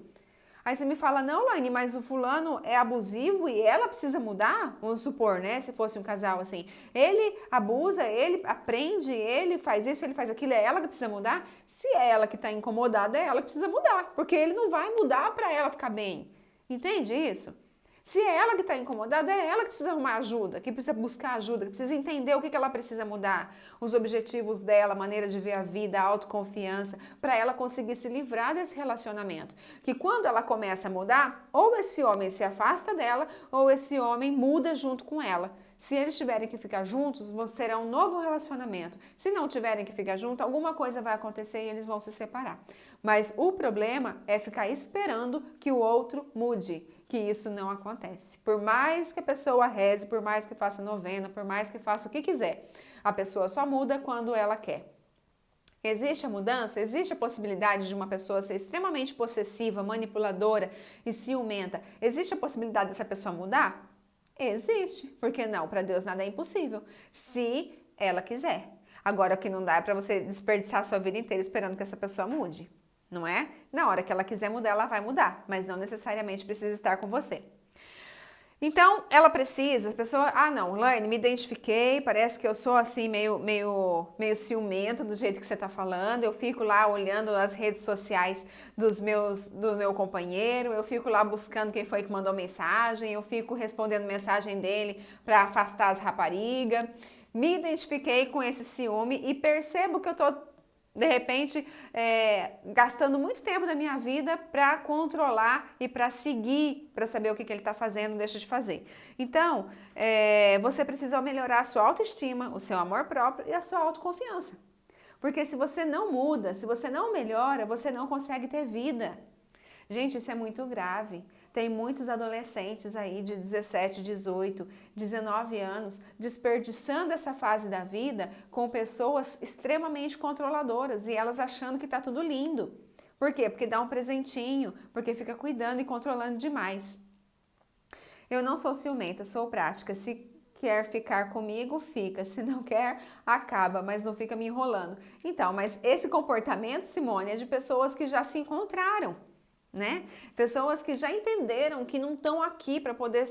Aí você me fala, não, Laine, mas o fulano é abusivo e ela precisa mudar? Vamos supor, né? Se fosse um casal assim. Ele abusa, ele aprende, ele faz isso, ele faz aquilo, é ela que precisa mudar? Se é ela que está incomodada, é ela que precisa mudar, porque ele não vai mudar para ela ficar bem. Entende isso? Se é ela que está incomodada, é ela que precisa arrumar ajuda, que precisa buscar ajuda, que precisa entender o que ela precisa mudar, os objetivos dela, a maneira de ver a vida, a autoconfiança, para ela conseguir se livrar desse relacionamento. Que quando ela começa a mudar, ou esse homem se afasta dela, ou esse homem muda junto com ela. Se eles tiverem que ficar juntos, será um novo relacionamento. Se não tiverem que ficar juntos, alguma coisa vai acontecer e eles vão se separar. Mas o problema é ficar esperando que o outro mude, que isso não acontece. Por mais que a pessoa reze, por mais que faça novena, por mais que faça o que quiser, a pessoa só muda quando ela quer. Existe a mudança? Existe a possibilidade de uma pessoa ser extremamente possessiva, manipuladora e ciumenta? Existe a possibilidade dessa pessoa mudar? Existe. Por que não? Para Deus nada é impossível. Se ela quiser. Agora, o que não dá é para você desperdiçar a sua vida inteira esperando que essa pessoa mude. Não é? Na hora que ela quiser mudar, ela vai mudar. Mas não necessariamente precisa estar com você. Então, ela precisa, a pessoa, não, Laine, me identifiquei, parece que eu sou assim meio ciumenta do jeito que você está falando, eu fico lá olhando as redes sociais do meu companheiro, eu fico lá buscando quem foi que mandou mensagem, eu fico respondendo mensagem dele para afastar as raparigas. me identifiquei com esse ciúme e percebo que eu tô, de repente, gastando muito tempo da minha vida para controlar e para seguir, para saber o que ele está fazendo, deixa de fazer. Então, você precisa melhorar a sua autoestima, o seu amor próprio e a sua autoconfiança. Porque se você não muda, se você não melhora, você não consegue ter vida. Gente, isso é muito grave. Tem muitos adolescentes aí de 17, 18, 19 anos desperdiçando essa fase da vida com pessoas extremamente controladoras e elas achando que tá tudo lindo. Por quê? Porque dá um presentinho, porque fica cuidando e controlando demais. Eu não sou ciumenta, sou prática. Se quer ficar comigo, fica. Se não quer, acaba, mas não fica me enrolando. Então, mas esse comportamento, Simone, é de pessoas que já se encontraram. Né? Pessoas que já entenderam que não estão aqui para poder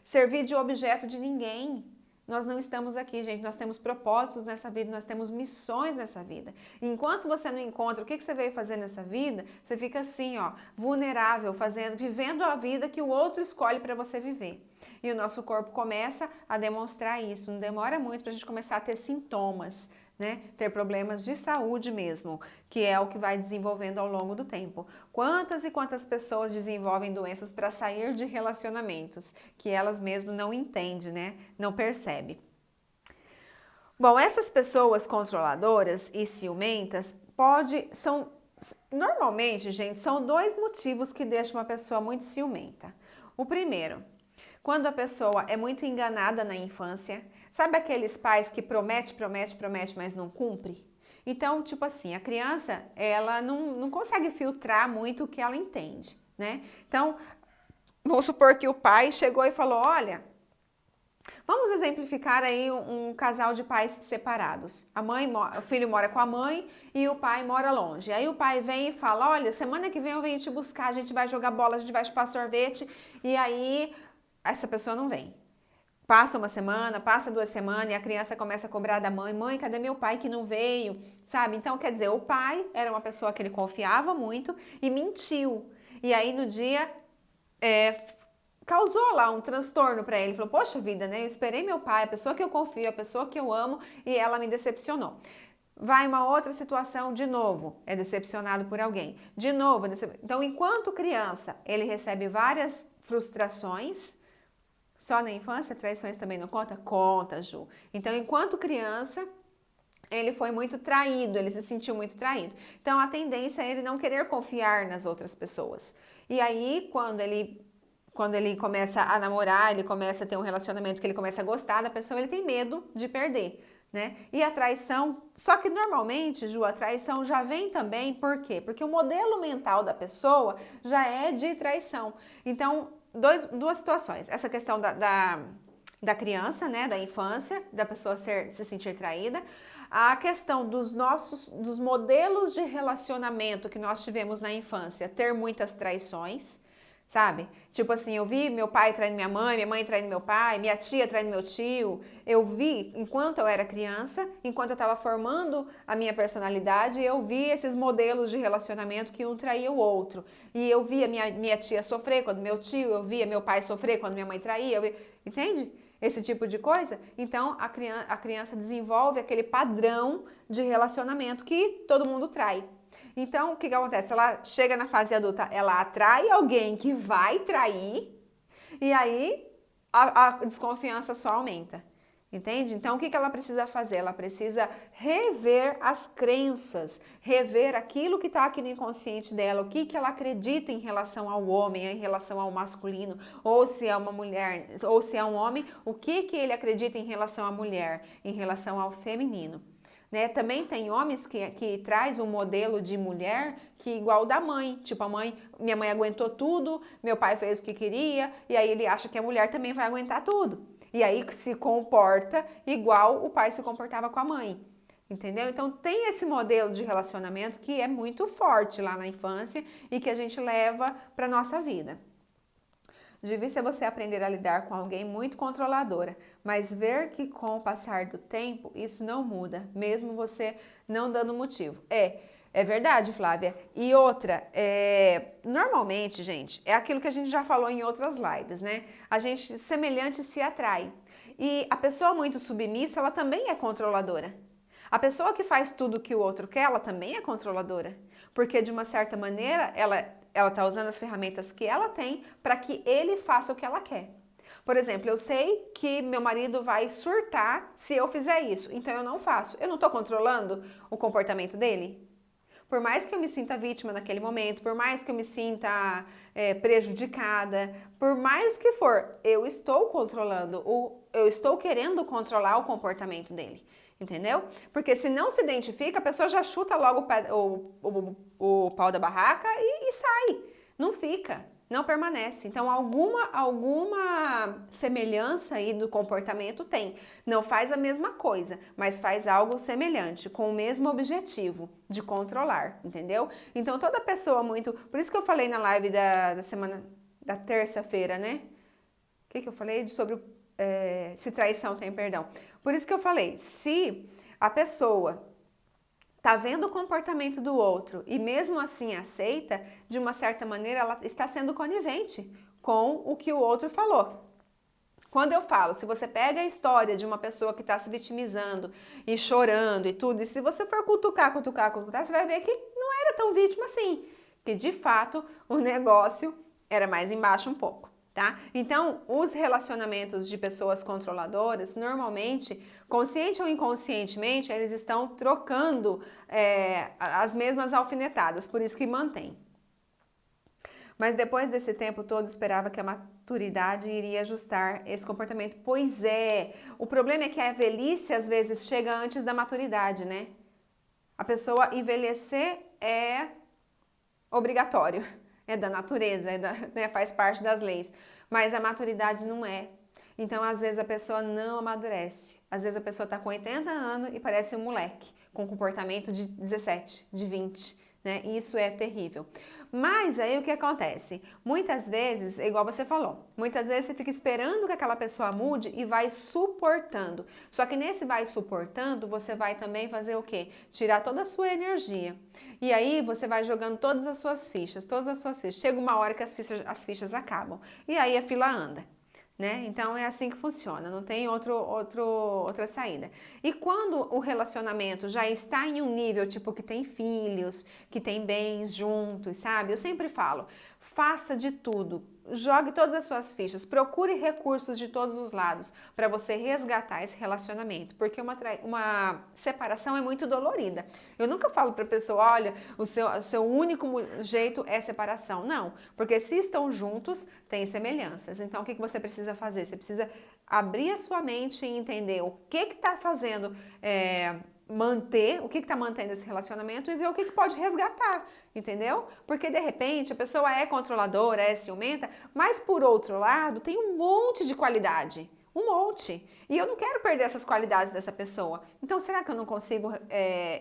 servir de objeto de ninguém. Nós não estamos aqui, gente. Nós temos propósitos nessa vida, nós temos missões nessa vida. E enquanto você não encontra o que você veio fazer nessa vida, você fica assim, ó, vulnerável, vivendo a vida que o outro escolhe para você viver. E o nosso corpo começa a demonstrar isso. Não demora muito para a gente começar a ter sintomas, né? Ter problemas de saúde mesmo, que é o que vai desenvolvendo ao longo do tempo. Quantas e quantas pessoas desenvolvem doenças para sair de relacionamentos que elas mesmas não entendem, né? Não percebem. Bom, essas pessoas controladoras e ciumentas normalmente, gente, são dois motivos que deixam uma pessoa muito ciumenta. O primeiro, quando a pessoa é muito enganada na infância. Sabe aqueles pais que promete, mas não cumpre? Então, tipo assim, a criança, ela não consegue filtrar muito o que ela entende, né? Então, vamos supor que o pai chegou e falou, olha, vamos exemplificar aí um casal de pais separados. O filho mora com a mãe e o pai mora longe. Aí o pai vem e fala, olha, semana que vem eu venho te buscar, a gente vai jogar bola, a gente vai chupar sorvete, e aí essa pessoa não vem. Passa uma semana, passa 2 semanas e a criança começa a cobrar da mãe. Mãe, cadê meu pai que não veio? Sabe? Então, quer dizer, o pai era uma pessoa que ele confiava muito e mentiu. E aí, no dia, causou lá um transtorno para ele. Falou, poxa vida, né? Eu esperei meu pai, a pessoa que eu confio, a pessoa que eu amo, e ela me decepcionou. Vai uma outra situação, de novo, é decepcionado por alguém. De novo, então, enquanto criança, ele recebe várias frustrações. Só na infância, traições também não conta? Conta, Ju. Então, enquanto criança, ele foi muito traído, ele se sentiu muito traído. Então, a tendência é ele não querer confiar nas outras pessoas. E aí, quando ele começa a namorar, ele começa a ter um relacionamento que ele começa a gostar da pessoa, ele tem medo de perder, né? E a traição, só que normalmente, Ju, a traição já vem também, por quê? Porque o modelo mental da pessoa já é de traição. Então, duas situações. Essa questão da criança, né, da infância, da pessoa se sentir traída. A questão dos modelos de relacionamento que nós tivemos na infância, ter muitas traições, sabe? Tipo assim, eu vi meu pai traindo minha mãe traindo meu pai, minha tia traindo meu tio. Eu vi, enquanto eu era criança, enquanto eu estava formando a minha personalidade, eu vi esses modelos de relacionamento que um traía o outro. E eu via minha tia sofrer quando meu tio, eu via meu pai sofrer quando minha mãe traía. Entende? Esse tipo de coisa. Então, a criança desenvolve aquele padrão de relacionamento que todo mundo trai. Então, o que acontece? Ela chega na fase adulta, ela atrai alguém que vai trair, e aí a desconfiança só aumenta. Entende? Então, o que ela precisa fazer? Ela precisa rever as crenças, rever aquilo que está aqui no inconsciente dela, o que ela acredita em relação ao homem, em relação ao masculino, ou se é uma mulher, ou se é um homem, o que ele acredita em relação à mulher, em relação ao feminino. Né? Também tem homens que traz um modelo de mulher que é igual da mãe. Tipo, minha mãe aguentou tudo, meu pai fez o que queria, e aí ele acha que a mulher também vai aguentar tudo. E aí se comporta igual o pai se comportava com a mãe. Entendeu? Então tem esse modelo de relacionamento que é muito forte lá na infância e que a gente leva para nossa vida. Difícil é você aprender a lidar com alguém muito controladora, mas ver que com o passar do tempo isso não muda, mesmo você não dando motivo. É verdade, Flávia. E outra, normalmente, gente, é aquilo que a gente já falou em outras lives, né? A gente semelhante se atrai. E a pessoa muito submissa, ela também é controladora. A pessoa que faz tudo que o outro quer, ela também é controladora. Porque, de uma certa maneira, ela está usando as ferramentas que ela tem para que ele faça o que ela quer. Por exemplo, eu sei que meu marido vai surtar se eu fizer isso, então eu não faço. Eu não estou controlando o comportamento dele? Por mais que eu me sinta vítima naquele momento, por mais que eu me sinta prejudicada, por mais que for, eu estou controlando, eu estou querendo controlar o comportamento dele. Entendeu? Porque se não se identifica, a pessoa já chuta logo o pau da barraca e sai. Não fica, não permanece. Então, alguma semelhança aí do comportamento tem. Não faz a mesma coisa, mas faz algo semelhante, com o mesmo objetivo de controlar, entendeu? Então, toda pessoa muito... Por isso que eu falei na live da semana, da terça-feira, né? O que eu falei? Sobre se traição tem perdão. Por isso que eu falei, se a pessoa tá vendo o comportamento do outro e mesmo assim aceita, de uma certa maneira ela está sendo conivente com o que o outro falou. Quando eu falo, se você pega a história de uma pessoa que está se vitimizando e chorando e tudo, e se você for cutucar, você vai ver que não era tão vítima assim, que de fato o negócio era mais embaixo um pouco. Tá? Então, os relacionamentos de pessoas controladoras, normalmente, consciente ou inconscientemente, eles estão trocando as mesmas alfinetadas, por isso que mantém. Mas depois desse tempo todo, esperava que a maturidade iria ajustar esse comportamento. Pois é, o problema é que a velhice, às vezes, chega antes da maturidade, né? A pessoa envelhecer é obrigatório. É da natureza, né, faz parte das leis, mas a maturidade não é. Então, às vezes, a pessoa não amadurece. Às vezes, a pessoa está com 80 anos e parece um moleque, com comportamento de 17, de 20, né? Isso é terrível. Mas aí o que acontece? Muitas vezes, igual você falou, muitas vezes você fica esperando que aquela pessoa mude e vai suportando. Só que nesse vai suportando, você vai também fazer o quê? Tirar toda a sua energia. E aí você vai jogando todas as suas fichas, Chega uma hora que as fichas acabam. E aí a fila anda. Né? Então é assim que funciona, não tem outra saída. E quando o relacionamento já está em um nível tipo que tem filhos, que tem bens juntos, sabe? Eu sempre falo, faça de tudo, jogue todas as suas fichas, procure recursos de todos os lados para você resgatar esse relacionamento, porque uma separação é muito dolorida. Eu nunca falo para a pessoa, olha, o seu único jeito é separação. Não, porque se estão juntos, tem semelhanças. Então, o que você precisa fazer? Você precisa abrir a sua mente e entender o que está fazendo manter, o que está mantendo esse relacionamento e ver o que pode resgatar, entendeu? Porque de repente a pessoa é controladora, é ciumenta, mas por outro lado tem um monte de qualidade, um monte. E eu não quero perder essas qualidades dessa pessoa. Então será que eu não consigo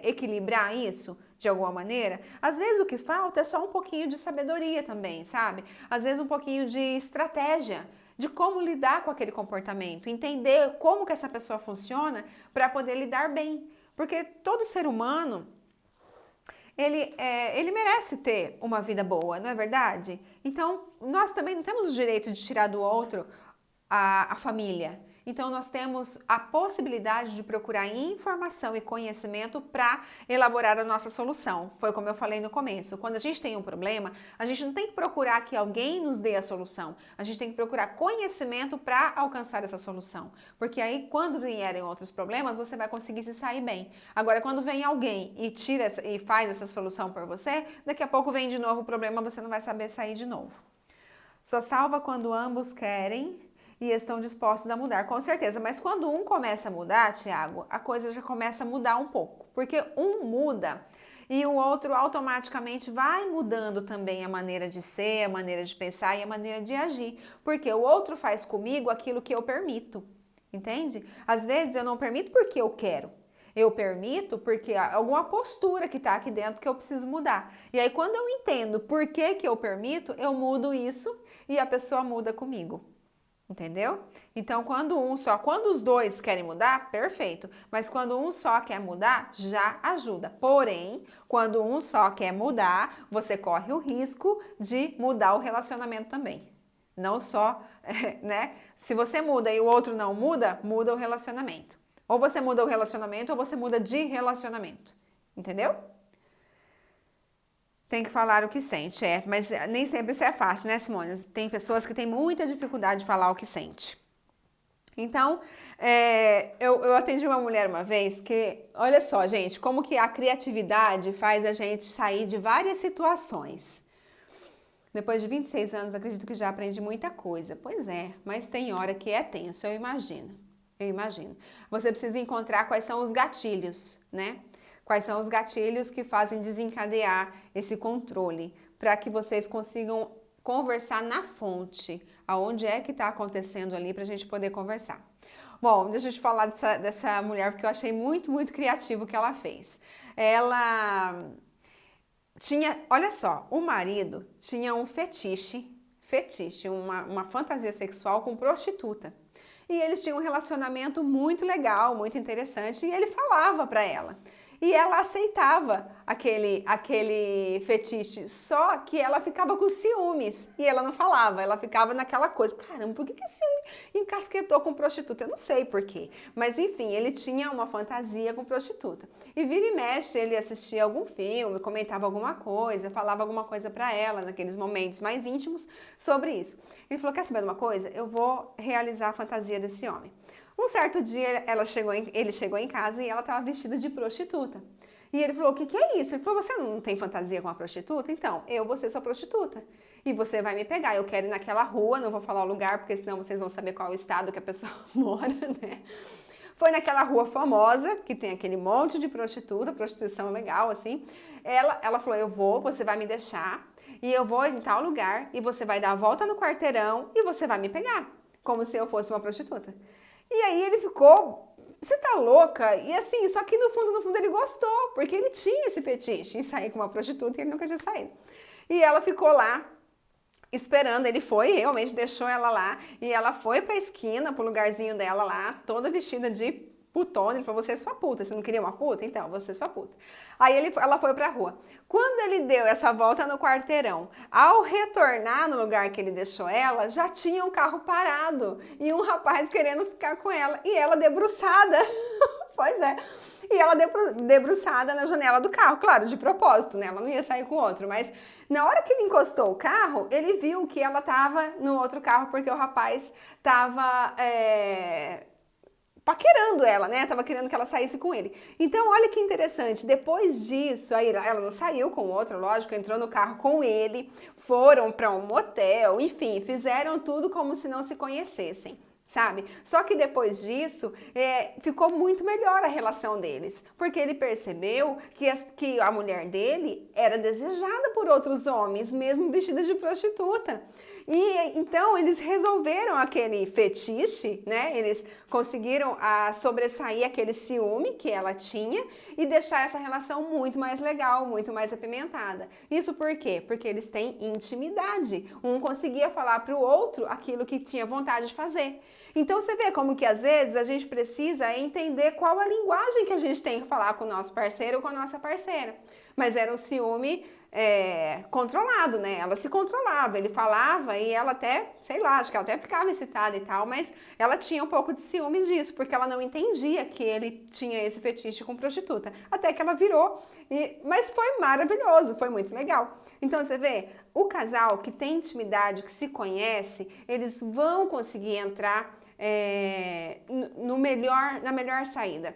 equilibrar isso de alguma maneira? Às vezes o que falta é só um pouquinho de sabedoria também, sabe? Às vezes um pouquinho de estratégia, de como lidar com aquele comportamento, entender como que essa pessoa funciona para poder lidar bem. Porque todo ser humano, ele merece ter uma vida boa, não é verdade? Então, nós também não temos o direito de tirar do outro a família. Então, nós temos a possibilidade de procurar informação e conhecimento para elaborar a nossa solução. Foi como eu falei no começo. Quando a gente tem um problema, a gente não tem que procurar que alguém nos dê a solução. A gente tem que procurar conhecimento para alcançar essa solução. Porque aí, quando vierem outros problemas, você vai conseguir se sair bem. Agora, quando vem alguém e e faz essa solução por você, daqui a pouco vem de novo o problema, você não vai saber sair de novo. Só salva quando ambos querem e estão dispostos a mudar, com certeza. Mas quando um começa a mudar, Tiago, a coisa já começa a mudar um pouco. Porque um muda e o outro automaticamente vai mudando também a maneira de ser, a maneira de pensar e a maneira de agir. Porque o outro faz comigo aquilo que eu permito, entende? Às vezes eu não permito porque eu quero. Eu permito porque há alguma postura que está aqui dentro que eu preciso mudar. E aí quando eu entendo por que eu permito, eu mudo isso e a pessoa muda comigo. Entendeu? Então, quando os dois querem mudar, perfeito. Mas quando um só quer mudar, já ajuda. Porém, quando um só quer mudar, você corre o risco de mudar o relacionamento também. Não só né? Se você muda e o outro não muda, muda o relacionamento. Ou você muda o relacionamento ou você muda de relacionamento. Entendeu? Tem que falar o que sente, mas nem sempre isso é fácil, né, Simone? Tem pessoas que têm muita dificuldade de falar o que sente. Então, eu atendi uma mulher uma vez que, olha só, gente, como que a criatividade faz a gente sair de várias situações. Depois de 26 anos, acredito que já aprendi muita coisa. Pois é, mas tem hora que é tenso, eu imagino. Eu imagino. Você precisa encontrar quais são os gatilhos, né? Quais são os gatilhos que fazem desencadear esse controle, para que vocês consigam conversar na fonte, aonde é que está acontecendo ali, para a gente poder conversar. Bom, deixa eu te falar dessa mulher, porque eu achei muito, muito criativo o que ela fez. Ela tinha, olha só, o marido tinha um fetiche, uma fantasia sexual com prostituta. E eles tinham um relacionamento muito legal, muito interessante, e ele falava para ela. E ela aceitava aquele fetiche, só que ela ficava com ciúmes e ela não falava, ela ficava naquela coisa, caramba, por que esse homem encasquetou com prostituta? Eu não sei por quê, mas enfim, ele tinha uma fantasia com prostituta. E vira e mexe, ele assistia algum filme, comentava alguma coisa, falava alguma coisa pra ela naqueles momentos mais íntimos sobre isso. Ele falou, quer saber de uma coisa? Eu vou realizar a fantasia desse homem. Um certo dia ele chegou em casa e ela estava vestida de prostituta. E ele falou, o que é isso? Ele falou, você não tem fantasia com a prostituta? Então, eu vou ser sua prostituta. E você vai me pegar. Eu quero ir naquela rua, não vou falar o lugar, porque senão vocês vão saber qual é o estado que a pessoa mora, né? Foi naquela rua famosa, que tem aquele monte de prostituta, prostituição legal, assim. Ela falou, você vai me deixar, e eu vou em tal lugar, e você vai dar a volta no quarteirão, e você vai me pegar. Como se eu fosse uma prostituta. E aí ele ficou, você tá louca? E assim, só que no fundo ele gostou, porque ele tinha esse fetiche em sair com uma prostituta e ele nunca tinha saído. E ela ficou lá esperando, ele foi, realmente deixou ela lá, e ela foi pra esquina, pro lugarzinho dela lá, toda vestida de putona. Ele falou, você é sua puta, você não queria uma puta? Então, você é sua puta. Aí ela foi pra rua. Quando ele deu essa volta no quarteirão, ao retornar no lugar que ele deixou ela, já tinha um carro parado e um rapaz querendo ficar com ela, e ela debruçada. Pois é. E ela debruçada na janela do carro, claro, de propósito, né? Ela não ia sair com o outro, mas na hora que ele encostou o carro, ele viu que ela tava no outro carro porque o rapaz tava paquerando ela, né? Tava querendo que ela saísse com ele. Então, olha que interessante. Depois disso, aí ela não saiu com o outro, lógico, entrou no carro com ele, foram para um motel, enfim, fizeram tudo como se não se conhecessem. Sabe? Só que depois disso, ficou muito melhor a relação deles, porque ele percebeu que a mulher dele era desejada por outros homens, mesmo vestida de prostituta. E então eles resolveram aquele fetiche, né? Eles conseguiram sobressair aquele ciúme que ela tinha e deixar essa relação muito mais legal, muito mais apimentada. Isso por quê? Porque eles têm intimidade. Um conseguia falar para o outro aquilo que tinha vontade de fazer. Então você vê como que às vezes a gente precisa entender qual a linguagem que a gente tem que falar com o nosso parceiro ou com a nossa parceira. Mas era um ciúme controlado, né? Ela se controlava, ele falava e ela até, sei lá, acho que ela até ficava excitada e tal, mas ela tinha um pouco de ciúme disso, porque ela não entendia que ele tinha esse fetiche com prostituta. Até que ela virou, mas foi maravilhoso, foi muito legal. Então você vê, o casal que tem intimidade, que se conhece, eles vão conseguir entrar na melhor saída.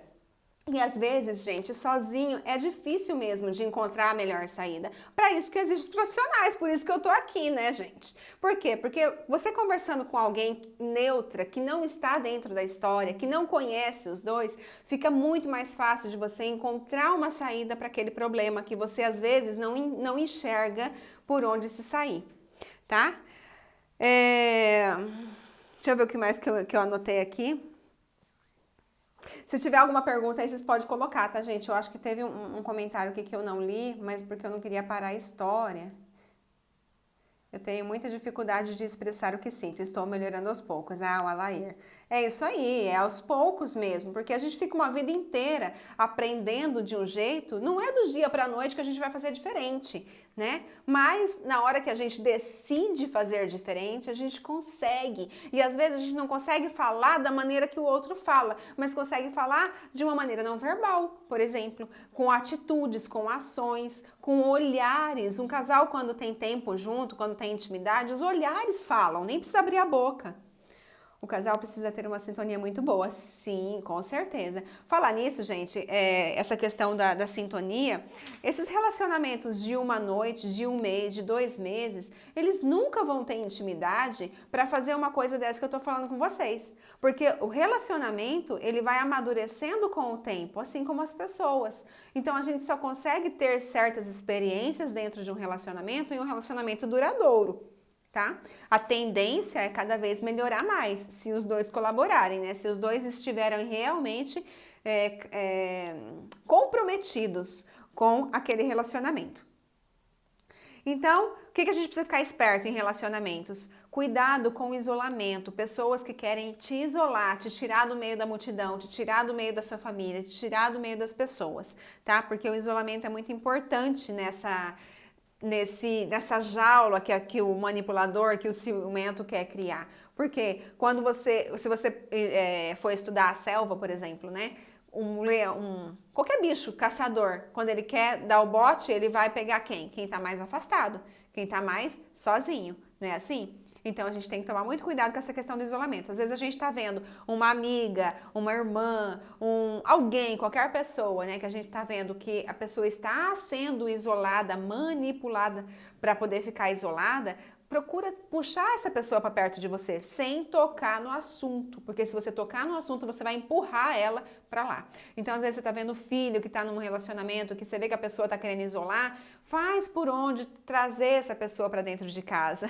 E às vezes, gente, sozinho é difícil mesmo de encontrar a melhor saída. Para isso que existem os profissionais, por isso que eu tô aqui, né, gente? Por quê? Porque você conversando com alguém neutra, que não está dentro da história, que não conhece os dois, fica muito mais fácil de você encontrar uma saída para aquele problema que você às vezes não enxerga por onde se sair, tá? Deixa eu ver o que mais que eu anotei aqui. Se tiver alguma pergunta aí, vocês podem colocar, tá, gente? Eu acho que teve um comentário aqui que eu não li, mas porque eu não queria parar a história. Eu tenho muita dificuldade de expressar o que sinto, estou melhorando aos poucos. Ah, o Alair. É isso aí, é aos poucos mesmo, porque a gente fica uma vida inteira aprendendo de um jeito, não é do dia para a noite que a gente vai fazer diferente, né? Mas na hora que a gente decide fazer diferente, a gente consegue. E às vezes a gente não consegue falar da maneira que o outro fala, mas consegue falar de uma maneira não verbal, por exemplo, com atitudes, com ações, com olhares. Um casal, quando tem tempo junto, quando tem intimidade, os olhares falam, nem precisa abrir a boca. O casal precisa ter uma sintonia muito boa, sim, com certeza. Falar nisso, gente, essa questão da sintonia, esses relacionamentos de uma noite, de um mês, de 2 meses, eles nunca vão ter intimidade para fazer uma coisa dessa que eu tô falando com vocês. Porque o relacionamento, ele vai amadurecendo com o tempo, assim como as pessoas. Então a gente só consegue ter certas experiências dentro de um relacionamento e um relacionamento duradouro. Tá? A tendência é cada vez melhorar mais, se os dois colaborarem, né? Se os dois estiverem realmente comprometidos com aquele relacionamento. Então, o que a gente precisa ficar esperto em relacionamentos? Cuidado com o isolamento, pessoas que querem te isolar, te tirar do meio da multidão, te tirar do meio da sua família, te tirar do meio das pessoas, tá? Porque o isolamento é muito importante nessa jaula que o manipulador, que o ciumento quer criar. Porque se você for estudar a selva, por exemplo, né? Um leão, qualquer bicho caçador, quando ele quer dar o bote, ele vai pegar quem? Quem tá mais afastado, quem tá mais sozinho, não é assim? Então a gente tem que tomar muito cuidado com essa questão do isolamento. Às vezes a gente tá vendo uma amiga, uma irmã, alguém, qualquer pessoa, né, que a gente tá vendo que a pessoa está sendo isolada, manipulada para poder ficar isolada. Procura puxar essa pessoa para perto de você sem tocar no assunto, porque se você tocar no assunto, você vai empurrar ela para lá. Então, às vezes você tá vendo o filho que tá num relacionamento, que você vê que a pessoa tá querendo isolar, faz por onde trazer essa pessoa para dentro de casa.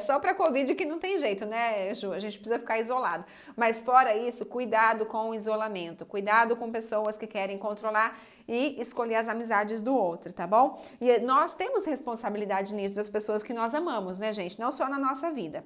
Só para Covid que não tem jeito, né, Ju? A gente precisa ficar isolado. Mas fora isso, cuidado com o isolamento, cuidado com pessoas que querem controlar e escolher as amizades do outro, tá bom? E nós temos responsabilidade nisso das pessoas que nós amamos, né, gente? Não só na nossa vida.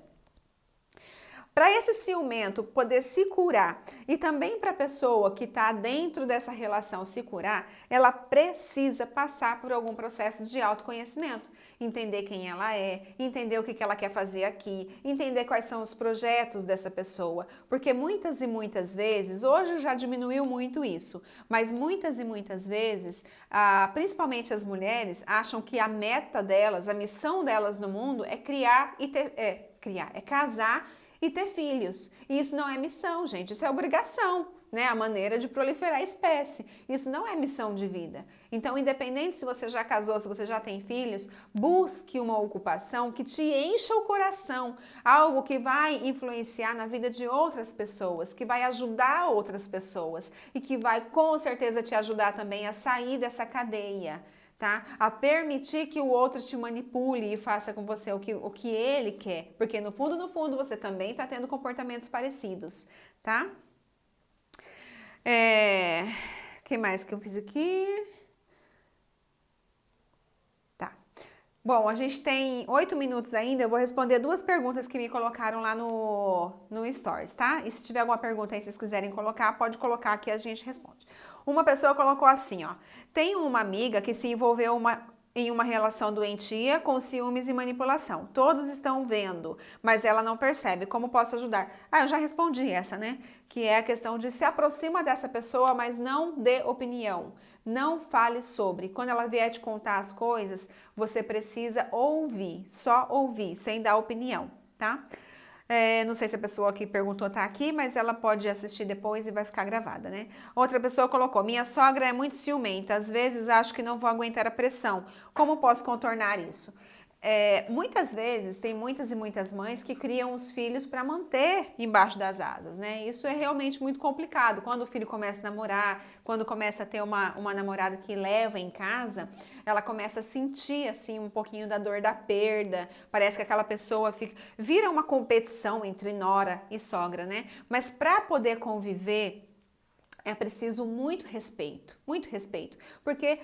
Para esse ciumento poder se curar e também para a pessoa que está dentro dessa relação se curar, ela precisa passar por algum processo de autoconhecimento. Entender quem ela é, entender o que ela quer fazer aqui, entender quais são os projetos dessa pessoa. Porque muitas e muitas vezes, hoje já diminuiu muito isso, mas muitas e muitas vezes, principalmente as mulheres, acham que a meta delas, a missão delas no mundo é casar e ter filhos. E isso não é missão, gente, isso é obrigação, né? A maneira de proliferar a espécie. Isso não é missão de vida. Então, independente se você já casou, se você já tem filhos, busque uma ocupação que te encha o coração, algo que vai influenciar na vida de outras pessoas, que vai ajudar outras pessoas e que vai com certeza te ajudar também a sair dessa cadeia. Tá? A permitir que o outro te manipule e faça com você o que ele quer, porque no fundo, você também está tendo comportamentos parecidos, tá? Que mais que eu fiz aqui? Tá. Bom, a gente tem 8 minutos ainda, eu vou responder 2 perguntas que me colocaram lá no Stories, tá? E se tiver alguma pergunta aí, se vocês quiserem colocar, pode colocar que a gente responde. Uma pessoa colocou assim, ó: tenho uma amiga que se envolveu em uma relação doentia com ciúmes e manipulação. Todos estão vendo, mas ela não percebe. Como posso ajudar? Eu já respondi essa, né? Que é a questão de se aproxima dessa pessoa, mas não dê opinião. Não fale sobre. Quando ela vier te contar as coisas, você precisa ouvir, só ouvir, sem dar opinião, tá? Não sei se a pessoa que perguntou tá aqui, mas ela pode assistir depois e vai ficar gravada, né? Outra pessoa colocou: minha sogra é muito ciumenta, às vezes acho que não vou aguentar a pressão. Como posso contornar isso? Muitas vezes tem muitas e muitas mães que criam os filhos para manter embaixo das asas, né? Isso é realmente muito complicado. Quando o filho começa a namorar, quando começa a ter uma namorada que leva em casa, ela começa a sentir assim um pouquinho da dor da perda. Parece que aquela pessoa vira uma competição entre nora e sogra, né? Mas para poder conviver é preciso muito respeito, porque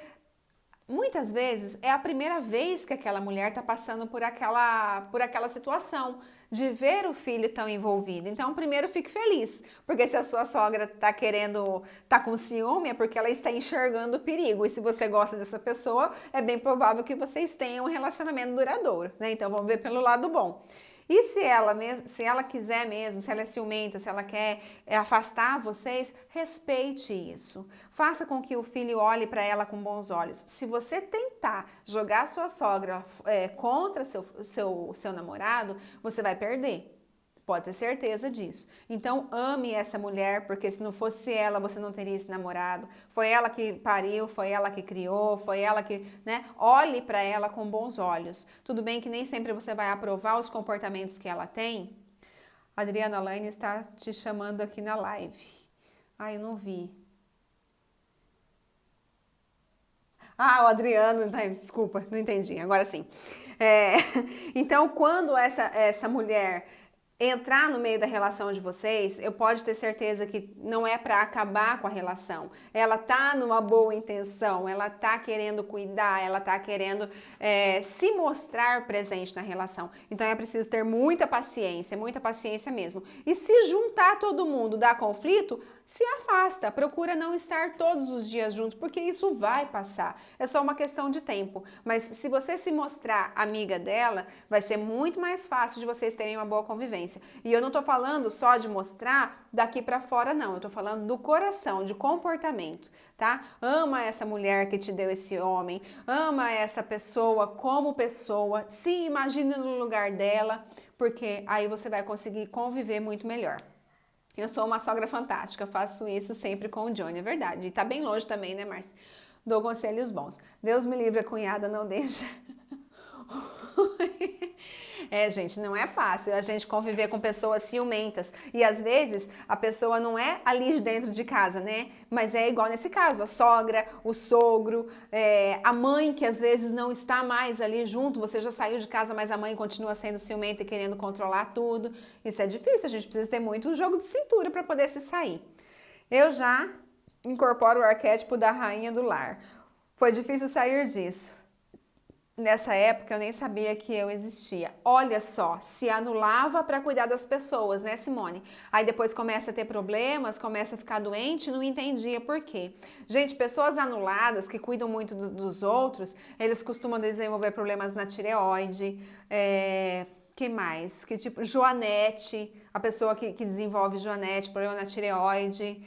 muitas vezes é a primeira vez que aquela mulher está passando por aquela situação de ver o filho tão envolvido. Então, primeiro fique feliz, porque se a sua sogra tá com ciúme, é porque ela está enxergando o perigo. E se você gosta dessa pessoa, é bem provável que vocês tenham um relacionamento duradouro, né? Então, vamos ver pelo lado bom. E se ela quiser mesmo, se ela é ciumenta, se ela quer afastar vocês, respeite isso. Faça com que o filho olhe para ela com bons olhos. Se você tentar jogar sua sogra contra seu namorado, você vai perder. Pode ter certeza disso. Então, ame essa mulher, porque se não fosse ela, você não teria esse namorado. Foi ela que pariu, foi ela que criou, foi ela que, né? Olhe para ela com bons olhos. Tudo bem que nem sempre você vai aprovar os comportamentos que ela tem. Adriana Laine está te chamando aqui na live. Ah, eu não vi. Ah, o Adriano, desculpa, não entendi, agora sim. É, então, quando essa mulher entrar no meio da relação de vocês, eu pode ter certeza que não é para acabar com a relação. Ela tá numa boa intenção, ela tá querendo cuidar, ela tá querendo se mostrar presente na relação. Então é preciso ter muita paciência mesmo. E se juntar todo mundo, dá conflito, se afasta, procura não estar todos os dias juntos, porque isso vai passar. É só uma questão de tempo. Mas se você se mostrar amiga dela, vai ser muito mais fácil de vocês terem uma boa convivência. E eu não tô falando só de mostrar daqui pra fora, não. Eu tô falando do coração, de comportamento, tá? Ama essa mulher que te deu esse homem, ama essa pessoa como pessoa, se imagine no lugar dela, porque aí você vai conseguir conviver muito melhor. Eu sou uma sogra fantástica, faço isso sempre com o Johnny, é verdade. E tá bem longe também, né, Márcia? Dou conselhos bons. Deus me livre, a cunhada não deixa. Gente, não é fácil a gente conviver com pessoas ciumentas. E às vezes a pessoa não é ali de dentro de casa, né? Mas é igual nesse caso, a sogra, o sogro, a mãe que às vezes não está mais ali junto, você já saiu de casa, mas a mãe continua sendo ciumenta e querendo controlar tudo. Isso é difícil, a gente precisa ter muito jogo de cintura para poder se sair. Eu já incorporo o arquétipo da rainha do lar. Foi difícil sair disso. Nessa época eu nem sabia que eu existia. Olha só, se anulava para cuidar das pessoas, né, Simone? Aí depois começa a ter problemas, começa a ficar doente, não entendia por quê. Gente, pessoas anuladas que cuidam muito dos outros, eles costumam desenvolver problemas na tireoide. Que mais? Que tipo? Joanete, a pessoa que desenvolve joanete, problema na tireoide.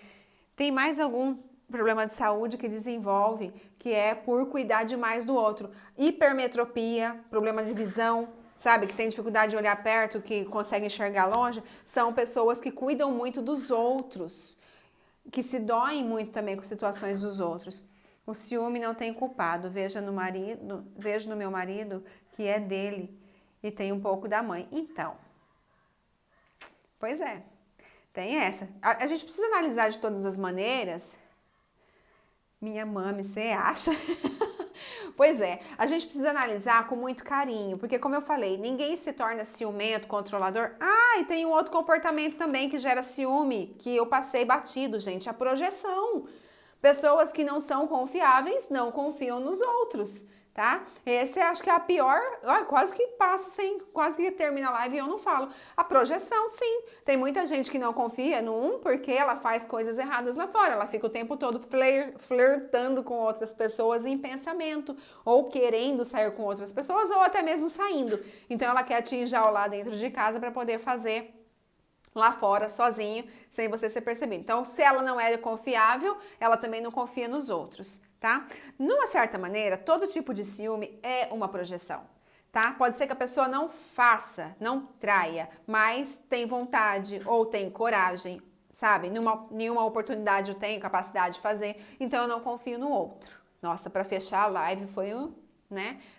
Tem mais algum problema de saúde que desenvolve, que é por cuidar demais do outro. Hipermetropia, problema de visão, sabe, que tem dificuldade de olhar perto, que consegue enxergar longe, são pessoas que cuidam muito dos outros, que se doem muito também com situações dos outros. O ciúme não tem culpado, vejo no meu marido que é dele e tem um pouco da mãe. Então, pois é, tem essa. A gente precisa analisar de todas as maneiras. Minha mãe, você acha? Pois é, a gente precisa analisar com muito carinho, porque como eu falei, ninguém se torna ciumento, controlador. Ah, e tem um outro comportamento também que gera ciúme, que eu passei batido, gente, a projeção. Pessoas que não são confiáveis não confiam nos outros, tá? Esse acho que é a pior, quase que passa sem, quase que termina a live e eu não falo. A projeção, sim. Tem muita gente que não confia no porque ela faz coisas erradas lá fora. Ela fica o tempo todo flertando com outras pessoas em pensamento, ou querendo sair com outras pessoas, ou até mesmo saindo. Então ela quer te enjaular dentro de casa para poder fazer lá fora, sozinho, sem você ser percebido. Então, se ela não é confiável, ela também não confia nos outros, tá? Numa certa maneira, todo tipo de ciúme é uma projeção, tá? Pode ser que a pessoa não faça, não traia, mas tem vontade ou tem coragem, sabe? Nenhuma oportunidade eu tenho capacidade de fazer, então eu não confio no outro. Nossa, para fechar a live foi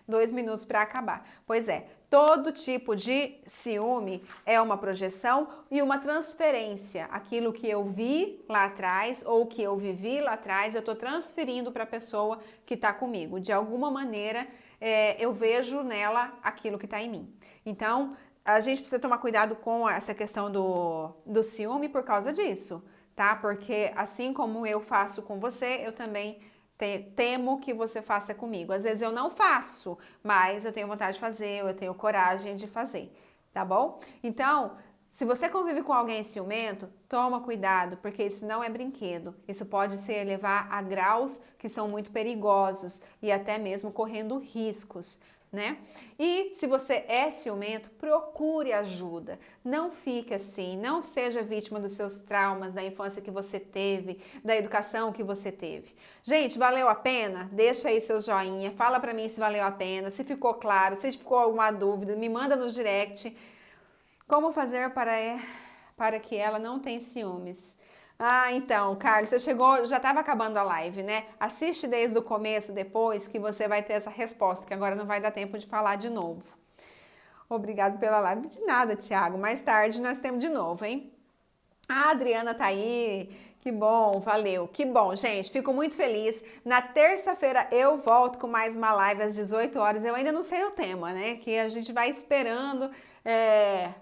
2 minutos para acabar. Pois é, todo tipo de ciúme é uma projeção e uma transferência. Aquilo que eu vi lá atrás ou que eu vivi lá atrás, eu estou transferindo para a pessoa que está comigo. De alguma maneira, eu vejo nela aquilo que está em mim. Então, a gente precisa tomar cuidado com essa questão do ciúme por causa disso, tá? Porque assim como eu faço com você, eu também temo que você faça comigo. Às vezes eu não faço, mas eu tenho vontade de fazer, eu tenho coragem de fazer, tá bom? Então, se você convive com alguém ciumento, toma cuidado, porque isso não é brinquedo. Isso pode se elevar a graus que são muito perigosos e até mesmo correndo riscos, né? E se você é ciumento, procure ajuda. Não fique assim, não seja vítima dos seus traumas, da infância que você teve, da educação que você teve. Gente, valeu a pena? Deixa aí seu joinha, fala pra mim se valeu a pena, se ficou claro, se ficou alguma dúvida, me manda no direct. Como fazer para que ela não tenha ciúmes? Ah, então, Carlos, você chegou, já estava acabando a live, né? Assiste desde o começo, depois, que você vai ter essa resposta, que agora não vai dar tempo de falar de novo. Obrigado pela live. De nada, Thiago. Mais tarde nós temos de novo, hein? A Adriana tá aí. Que bom, valeu. Que bom, gente. Fico muito feliz. Na terça-feira eu volto com mais uma live às 18 horas. Eu ainda não sei o tema, né? Que a gente vai esperando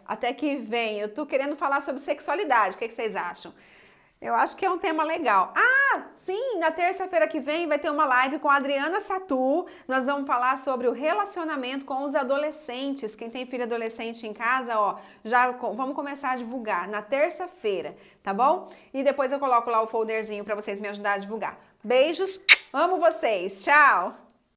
até que vem. Eu tô querendo falar sobre sexualidade. O que vocês acham? Eu acho que é um tema legal. Ah, sim, na terça-feira que vem vai ter uma live com a Adriana Satu. Nós vamos falar sobre o relacionamento com os adolescentes. Quem tem filho adolescente em casa, ó, já vamos começar a divulgar na terça-feira, tá bom? E depois eu coloco lá o folderzinho para vocês me ajudar a divulgar. Beijos, amo vocês, tchau!